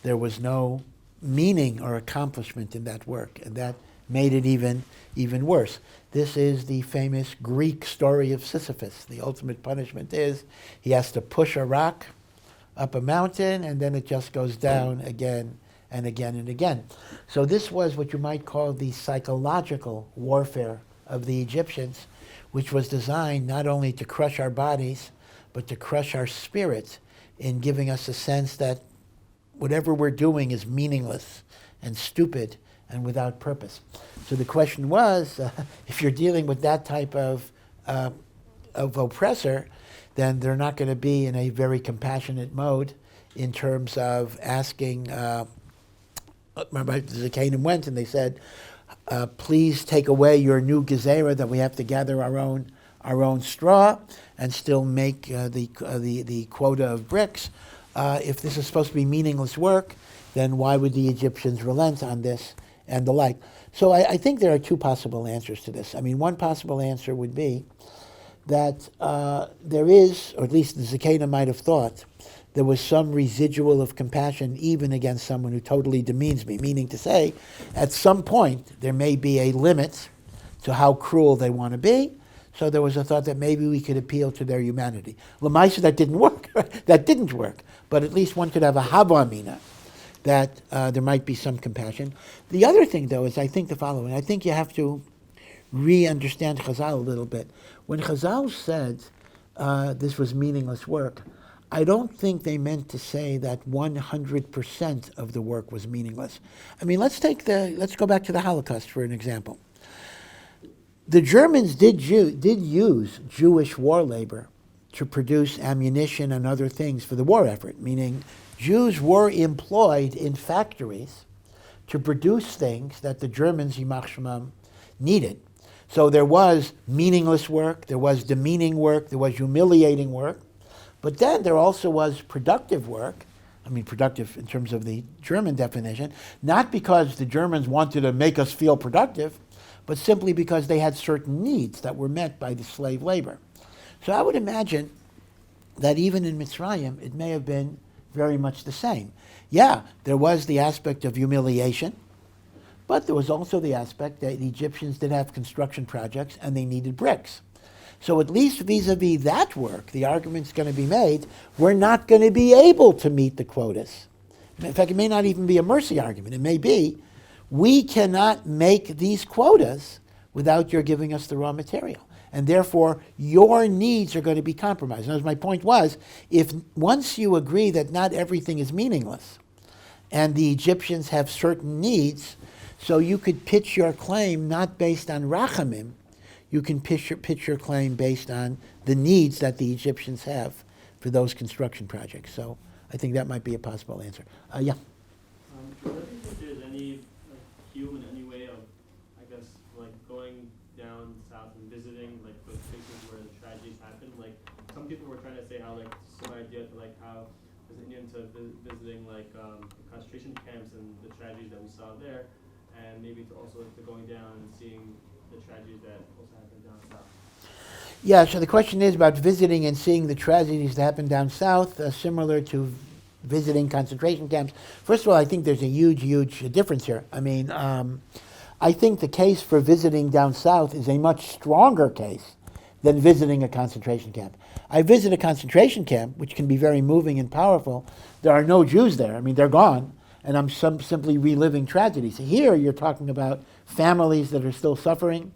there was no meaning or accomplishment in that work, and that made it even worse. This is the famous Greek story of Sisyphus. The ultimate punishment is he has to push a rock up a mountain, and then it just goes down again and again and again. So this was what you might call the psychological warfare of the Egyptians, which was designed not only to crush our bodies, but to crush our spirit in giving us a sense that whatever we're doing is meaningless and stupid and without purpose. So the question was, if you're dealing with that type of oppressor, then they're not going to be in a very compassionate mode in terms of asking. Remember, the Zakanim went and they said, please take away your new gezerah that we have to gather our own straw and still make the quota of bricks. If this is supposed to be meaningless work, then why would the Egyptians relent on this and the like? So I think there are two possible answers to this. I mean, one possible answer would be that there is, or at least the Zakanim might have thought, there was some residual of compassion even against someone who totally demeans me, meaning to say, at some point, there may be a limit to how cruel they want to be. So there was a thought that maybe we could appeal to their humanity. L'maisa, that didn't work. That didn't work. But at least one could have a hava amina, that there might be some compassion. The other thing, though, is I think the following. I think you have to re-understand Chazal a little bit. When Chazal said this was meaningless work, I don't think they meant to say that 100% of the work was meaningless. I mean, let's go back to the Holocaust for an example. The Germans did use Jewish war labor to produce ammunition and other things for the war effort, meaning Jews were employed in factories to produce things that the Germans, Yimach Shemam, needed. So there was meaningless work, there was demeaning work, there was humiliating work, but then there also was productive work. I mean, productive in terms of the German definition, not because the Germans wanted to make us feel productive, but simply because they had certain needs that were met by the slave labor. So I would imagine that even in Mitzrayim, it may have been very much the same. Yeah, there was the aspect of humiliation, but there was also the aspect that the Egyptians did have construction projects and they needed bricks. So at least vis-a-vis that work, the argument's going to be made, we're not going to be able to meet the quotas. In fact, it may not even be a mercy argument. It may be, we cannot make these quotas without your giving us the raw material. And therefore, your needs are going to be compromised. And as my point was, if once you agree that not everything is meaningless, and the Egyptians have certain needs, so you could pitch your claim not based on rachamim, you can pitch your claim based on the needs that the Egyptians have for those construction projects. So I think that might be a possible answer. Yeah. Do you think there's any human any way of, I guess, like going down south and visiting like those places where the tragedies happen? Like some people were trying to say how like some idea to like how as Indian to visiting like the concentration camps and the tragedies that we saw there, and maybe to also to going down and seeing the tragedies that also happened down south. Yeah, so the question is about visiting and seeing the tragedies that happen down south, similar to visiting concentration camps. First of all, I think there's a huge difference here. I mean, I think the case for visiting down south is a much stronger case than visiting a concentration camp. I visit a concentration camp, which can be very moving and powerful. There are no Jews there. I mean, they're gone, and I'm simply reliving tragedies. Here, you're talking about families that are still suffering,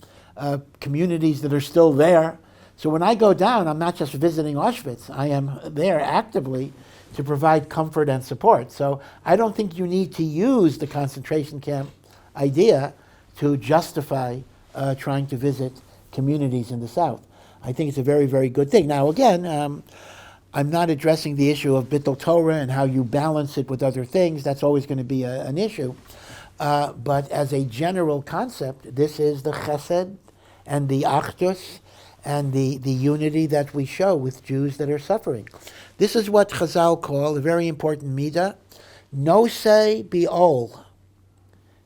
communities that are still there. So when I go down, I'm not just visiting Auschwitz. I am there actively to provide comfort and support. So I don't think you need to use the concentration camp idea to justify trying to visit communities in the South. I think it's a very, very good thing. Now, again, I'm not addressing the issue of bittul Torah and how you balance it with other things. That's always going to be an issue. But as a general concept, this is the chesed and the achdus and the unity that we show with Jews that are suffering. This is what Chazal call a very important midah, nosei bi'ol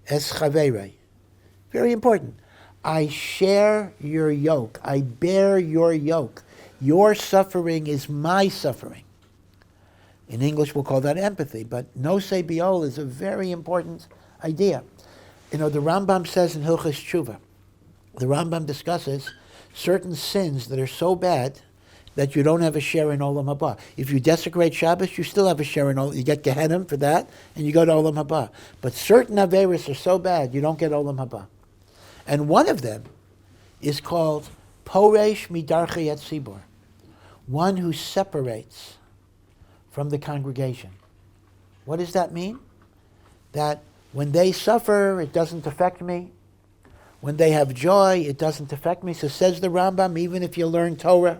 es chaverei. Very important. I share your yoke. I bear your yoke. Your suffering is my suffering. In English, we'll call that empathy, but nosei bi'ol is a very important idea. You know, the Rambam says in Hilchos Tshuva, the Rambam discusses certain sins that are so bad that you don't have a share in Olam Haba. If you desecrate Shabbos, you still have a share in Olam. You get Gehenna for that, and you go to Olam Haba. But certain Averis are so bad, you don't get Olam Haba. And one of them is called Poresh Midarchei Etzibor, one who separates from the congregation. What does that mean? That when they suffer, it doesn't affect me. When they have joy, it doesn't affect me. So says the Rambam, even if you learn Torah,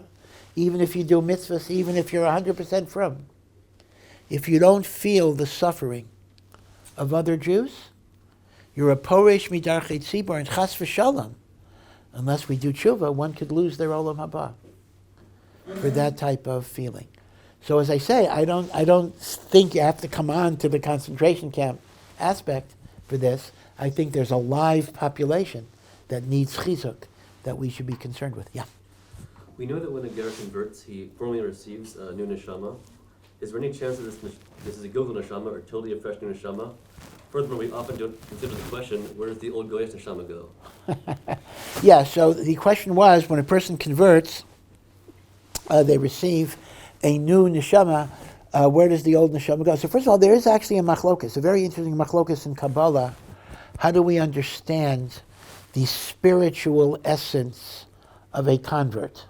even if you do mitzvahs, even if you're 100% from, if you don't feel the suffering of other Jews, you're a poresh midarchei tzibor, and chas v'shalom, unless we do tshuva, one could lose their olam haba for that type of feeling. So as I say, I don't think you have to come on to the concentration camp aspect for this. I think there's a live population that needs chizuk that we should be concerned with. Yeah. We know that when a ger converts, he formally receives a new neshama. Is there any chance that this is a gilgul neshama or totally a fresh new neshama? Furthermore, we often don't consider the question, where does the old goyish neshama go? Yeah, so the question was, when a person converts, they receive a new neshama, where does the old neshama go? So first of all, there is actually a machlokas, a very interesting machlokas in Kabbalah. How do we understand the spiritual essence of a convert?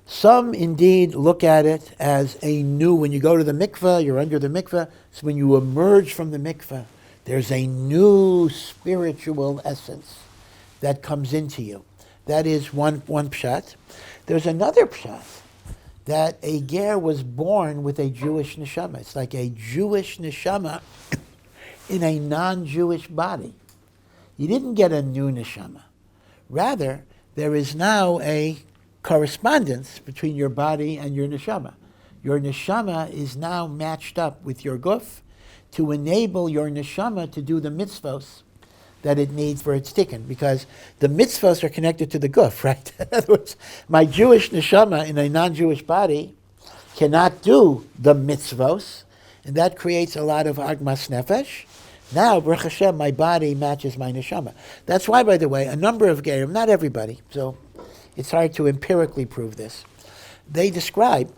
Some indeed look at it as a new, when you go to the mikveh, you're under the mikveh, so when you emerge from the mikveh, there's a new spiritual essence that comes into you. That is one pshat. There's another pshat that a ger was born with a Jewish neshama. It's like a Jewish neshama in a non-Jewish body. You didn't get a new neshama. Rather, there is now a correspondence between your body and your neshama. Your neshama is now matched up with your guf to enable your neshama to do the mitzvos that it needs for its tikkun, because the mitzvos are connected to the guf, right? In other words, my Jewish neshama in a non-Jewish body cannot do the mitzvos, and that creates a lot of agmas nefesh. Now, Baruch Hashem, my body matches my neshama. That's why, by the way, a number of gerim, not everybody, so it's hard to empirically prove this, they describe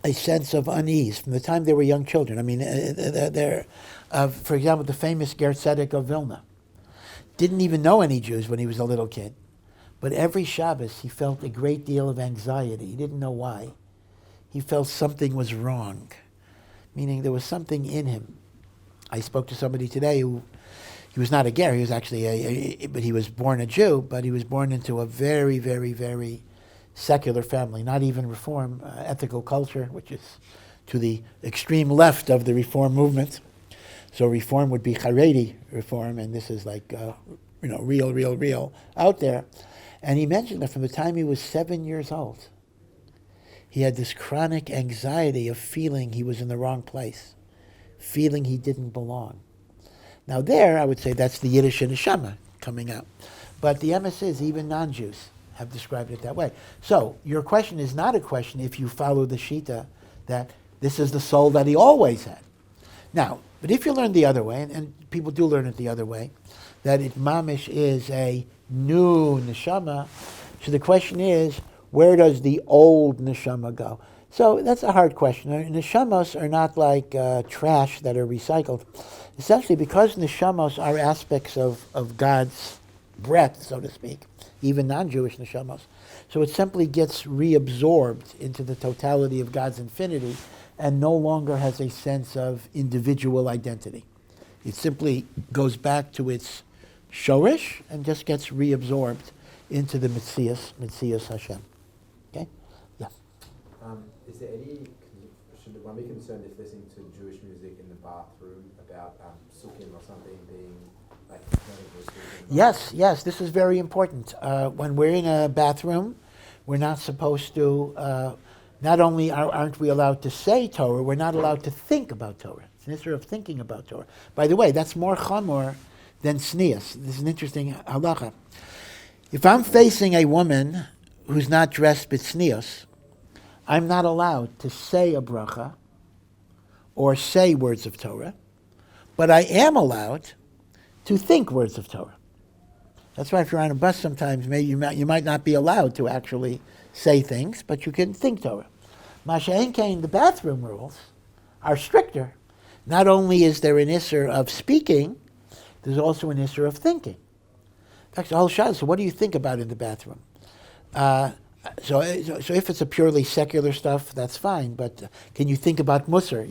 a sense of unease from the time they were young children. I mean, for example, the famous Ger Tzedek of Vilna didn't even know any Jews when he was a little kid, but every Shabbos he felt a great deal of anxiety. He didn't know why. He felt something was wrong, meaning there was something in him. I spoke to somebody today who, he was not a ger, he was actually but he was born a Jew, but he was born into a very, very, very secular family, not even Reform, ethical culture, which is to the extreme left of the Reform movement. So Reform would be Haredi Reform, and this is like, real out there. And he mentioned that from the time he was 7 years old, he had this chronic anxiety of feeling he was in the wrong place, feeling he didn't belong. Now there, I would say that's the Yiddish neshama coming out. But the emes is, even non-Jews have described it that way. So your question is not a question if you follow the shita that this is the soul that he always had. Now, but if you learn the other way, and people do learn it the other way, that it mamish is a new neshama, so the question is, where does the old neshama go? So that's a hard question. Neshamos are not like trash that are recycled. Essentially, because neshamos are aspects of God's breath, so to speak, even non-Jewish neshamos, so it simply gets reabsorbed into the totality of God's infinity and no longer has a sense of individual identity. It simply goes back to its shorish and just gets reabsorbed into the Metzias Hashem. Okay? Yeah. Is there any, should one be concerned if listening to Jewish music in the bathroom about sukkim or something being like... Yes, this is very important. When we're in a bathroom, we're not supposed to, not only aren't we allowed to say Torah, we're not allowed to think about Torah. It's an issue of thinking about Torah. By the way, that's more chamor than sneas. This is an interesting halacha. If I'm facing a woman who's not dressed b'tznius, I'm not allowed to say a bracha or say words of Torah, but I am allowed to think words of Torah. That's why if you're on a bus sometimes, maybe you might not be allowed to actually say things, but you can think Torah. Masha'en Kain, the bathroom rules are stricter. Not only is there an issur of speaking, there's also an issur of thinking. In fact, the whole shot is, so what do you think about in the bathroom? So if it's a purely secular stuff, that's fine, but can you think about musar,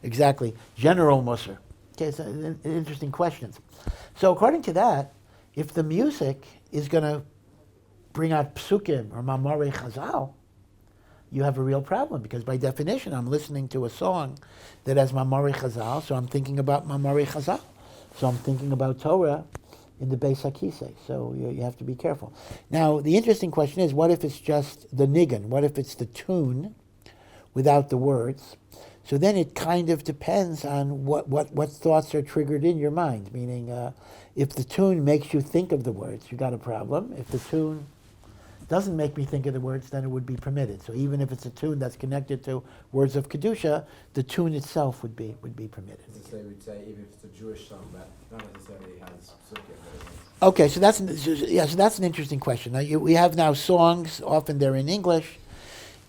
exactly, general musar? Okay, it's an interesting question. So according to that, if the music is going to bring out psukim or mamare chazal, you have a real problem, because by definition I'm listening to a song that has mamare chazal, so I'm thinking about mamare chazal. So I'm thinking about Torah in the Beis HaKisei, so you have to be careful. Now, the interesting question is, what if it's just the nigun? What if it's the tune without the words? So then it kind of depends on what thoughts are triggered in your mind, meaning if the tune makes you think of the words, you got a problem. If the tune doesn't make me think of the words, then it would be permitted. So even if it's a tune that's connected to words of Kedusha, the tune itself would be permitted. So we would say even if it's a Jewish song that not necessarily has sukkim. Okay, so that's an interesting question. Now, we have now songs, often they're in English,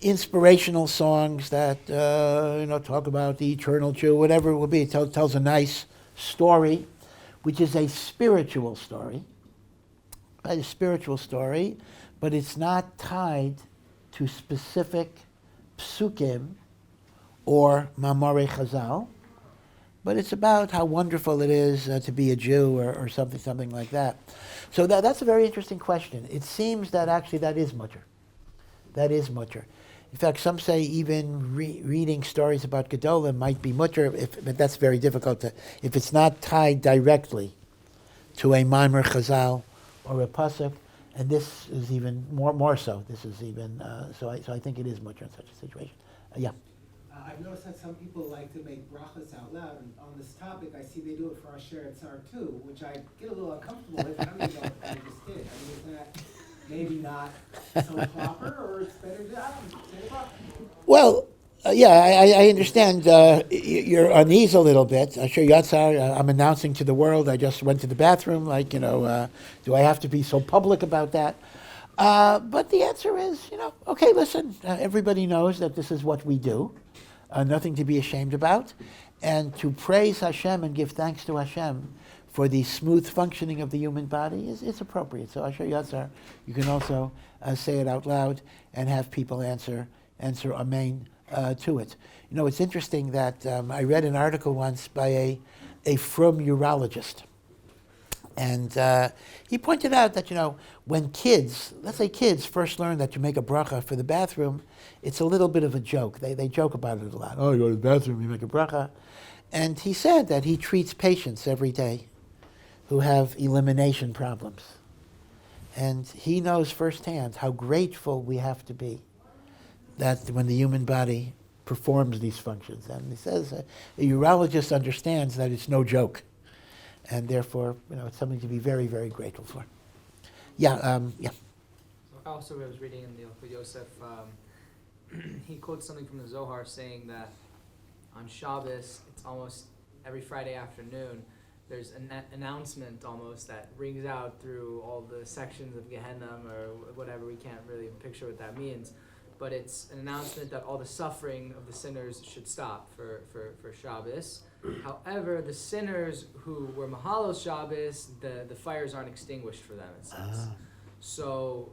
inspirational songs that talk about the eternal Jew, whatever it will be. It tells a nice story, which is a spiritual story, right? A spiritual story, but it's not tied to specific psukim or mamare chazal, but it's about how wonderful it is to be a Jew or something like that. So that's a very interesting question. It seems that actually that is mutter. That is mutter. In fact, some say even reading stories about Gedolim might be mutter, but that's very difficult if it's not tied directly to a Maimer Chazal or a pasuk. And this is even more so. This is even so I think it is mutter in such a situation. Yeah. I've noticed that some people like to make brachas out loud, and on this topic, I see they do it for Asher Yatzar too, which I get a little uncomfortable with. I don't even know what I just did. I mean, is that maybe not so proper, or it's better to say the bracha? Well, I understand you're uneasy a little bit. Asher Yatzar, I'm announcing to the world, I just went to the bathroom, do I have to be so public about that? But the answer is, okay, listen, everybody knows that this is what we do. Nothing to be ashamed about. And to praise Hashem and give thanks to Hashem for the smooth functioning of the human body is appropriate. So Asher Yatzar, you can also say it out loud and have people answer amen to it. It's interesting that I read an article once by a frum urologist. And he pointed out that, when kids, let's say kids first learn that you make a bracha for the bathroom, it's a little bit of a joke. They joke about it a lot. Oh, you go to the bathroom, you make a bracha. And he said that he treats patients every day who have elimination problems. And he knows firsthand how grateful we have to be that when the human body performs these functions. And he says a urologist understands that it's no joke. And therefore, it's something to be very, very grateful for. Yeah. So also, I was reading in the Ohr Yosef, he quotes something from the Zohar saying that on Shabbos, it's almost every Friday afternoon, there's an announcement almost that rings out through all the sections of Gehenna or whatever. We can't really picture what that means. But it's an announcement that all the suffering of the sinners should stop for Shabbos. However, the sinners who were Mahalos Shabbos, the fires aren't extinguished for them, it says. So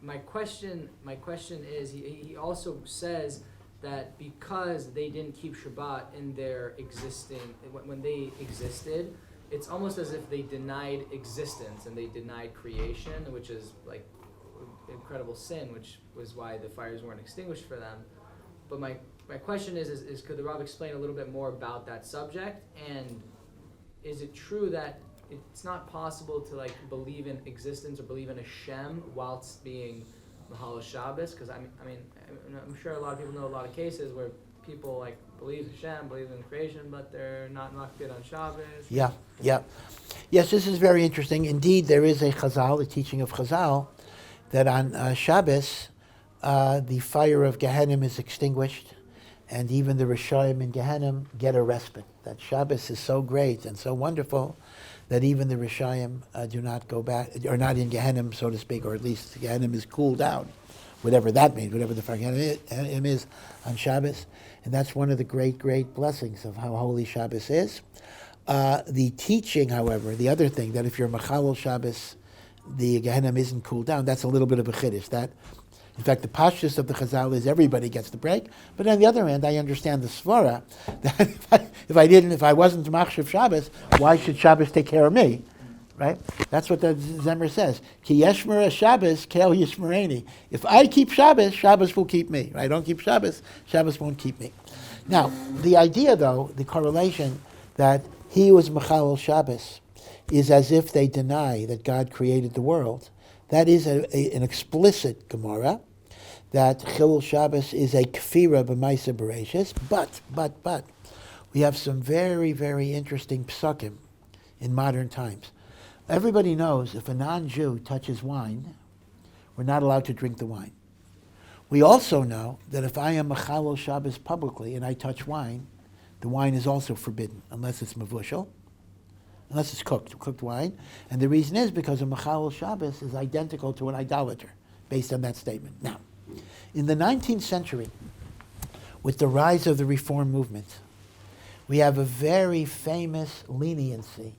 my question is, he also says that because they didn't keep Shabbat in their when they existed, it's almost as if they denied existence and they denied creation, which is like incredible sin, which was why the fires weren't extinguished for them. But my question is could the Rav explain a little bit more about that subject? And is it true that it's not possible to believe in existence or believe in Hashem whilst being Mahal Shabbos? Because I'm sure a lot of people know a lot of cases where people believe Hashem, believe in creation, but they're not good on Shabbos. Yeah. Yes, this is very interesting. Indeed, there is a teaching of Chazal, that on Shabbos, the fire of Gehenna is extinguished, and even the Rishayim in Gehenna get a respite. That Shabbos is so great and so wonderful that even the Rishayim do not go back, or not in Gehenna, so to speak, or at least Gehenna is cooled down, whatever that means, whatever the fire Gehenna is on Shabbos. And that's one of the great, great blessings of how holy Shabbos is. The teaching, however, the other thing, that if you're Machalel Shabbos, the Gehenna isn't cooled down, that's a little bit of a chiddush. That, in fact, the pashtus of the Chazal is everybody gets the break. But on the other hand, I understand the svara that if I wasn't machshav Shabbos, why should Shabbos take care of me? Right? That's what the Zemer says. Ki yeshmer Shabbos, kel yishmereni. If I keep Shabbos, Shabbos will keep me. I don't keep Shabbos, Shabbos won't keep me. Now, the idea, though, the correlation that he was Mechalel Shabbos is as if they deny that God created the world. That is an explicit Gemara, that chilul Shabbos is a kfira b'maisa bereishis, but, we have some very, very interesting psukim in modern times. Everybody knows if a non-Jew touches wine, we're not allowed to drink the wine. We also know that if I am Mechalel Shabbos publicly and I touch wine, the wine is also forbidden, unless it's mavushal, unless it's cooked wine. And the reason is because a Mechalel Shabbos is identical to an idolater, based on that statement. Now, in the 19th century, with the rise of the Reform movement, we have a very famous leniency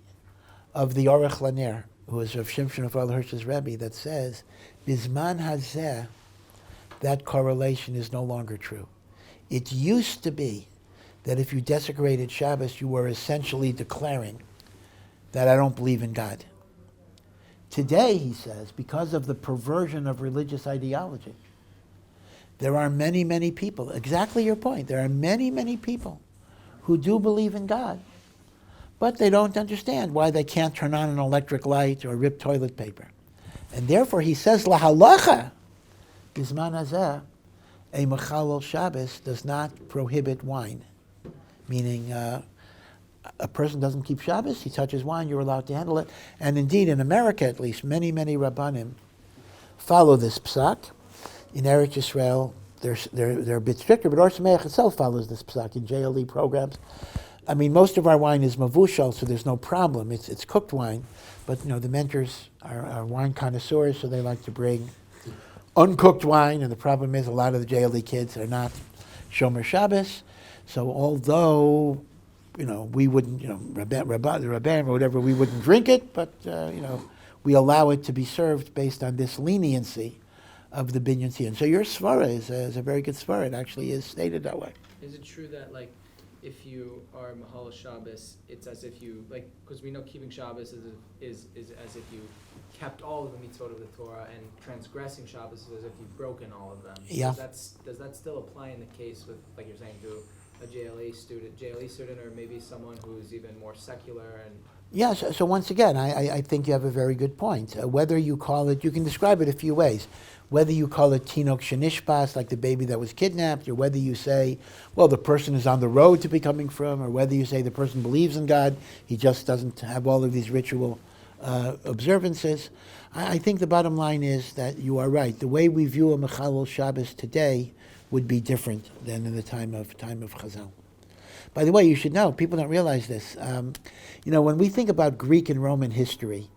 of the Orech Laner, who is Rav Shimshon of Al Hirsch's Rebbe, that says, Bizman hazeh, that correlation is no longer true. It used to be that if you desecrated Shabbos, you were essentially declaring that I don't believe in God. Today, he says, because of the perversion of religious ideology, there are many, many people, exactly your point, there are many, many people who do believe in God, but they don't understand why they can't turn on an electric light or rip toilet paper. And therefore, he says, lahalacha, bizman hazeh, a mechalel Shabbos does not prohibit wine, meaning a person doesn't keep Shabbos, he touches wine, you're allowed to handle it. And indeed, in America at least, many, many Rabbanim follow this psak. In Eretz Yisrael, they're a bit stricter, but Ohr Somayach itself follows this psak in JLE programs. I mean, most of our wine is mavushal, so there's no problem. It's cooked wine, but the mentors are wine connoisseurs, so they like to bring uncooked wine, and the problem is a lot of the JLE kids are not Shomer Shabbos. So although we wouldn't, the Rabban or whatever, we wouldn't drink it, but we allow it to be served based on this leniency of the binyan tziyun. So your svara is a very good svara. It actually is stated that way. Is it true that if you are Mahal Shabbos, it's as if you because we know keeping Shabbos is as if you kept all of the mitzvot of the Torah, and transgressing Shabbos is as if you've broken all of them. Yeah. Does that still apply in the case with, like you're saying, to a JLE student, or maybe someone who's even more secular? And Yes. So once again, I think you have a very good point. Whether you call it, you can describe it a few ways. Whether you call it tinok shenishpas, like the baby that was kidnapped, or whether you say, well, the person is on the road to becoming from, or whether you say the person believes in God, he just doesn't have all of these ritual observances. I think the bottom line is that you are right. The way we view a Mechalel Shabbos today would be different than in the time of Chazal. By the way, you should know, people don't realize this. When we think about Greek and Roman history,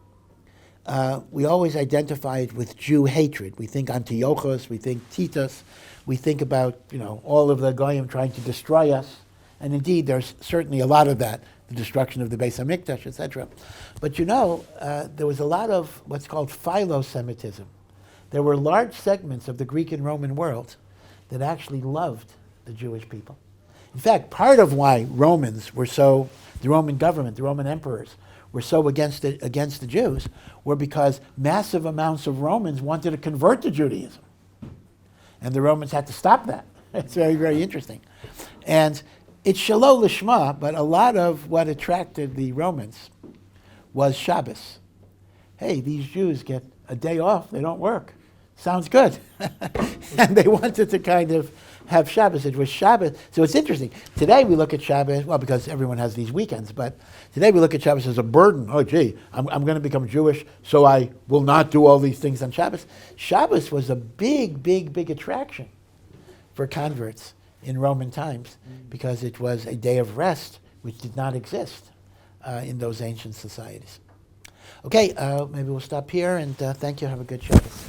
we always identify it with Jew hatred. We think Antiochus, we think Titus, we think about all of the goyim trying to destroy us, and indeed there's certainly a lot of that, the destruction of the Beis Hamikdash, etc. But there was a lot of what's called philo-Semitism. There were large segments of the Greek and Roman world that actually loved the Jewish people. In fact, part of why the Roman government, the Roman emperors, were so against the Jews were because massive amounts of Romans wanted to convert to Judaism. And the Romans had to stop that. It's very, very interesting. And it's shalom lishma, but a lot of what attracted the Romans was Shabbos. Hey, these Jews get a day off, they don't work. Sounds good. And they wanted to kind of have Shabbos. It was Shabbos. So it's interesting. Today we look at Shabbos, well, because everyone has these weekends, but today we look at Shabbos as a burden. Oh, gee, I'm going to become Jewish, so I will not do all these things on Shabbos. Shabbos was a big, big, big attraction for converts in Roman times because it was a day of rest, which did not exist in those ancient societies. Okay, maybe we'll stop here, and thank you. Have a good Shabbos.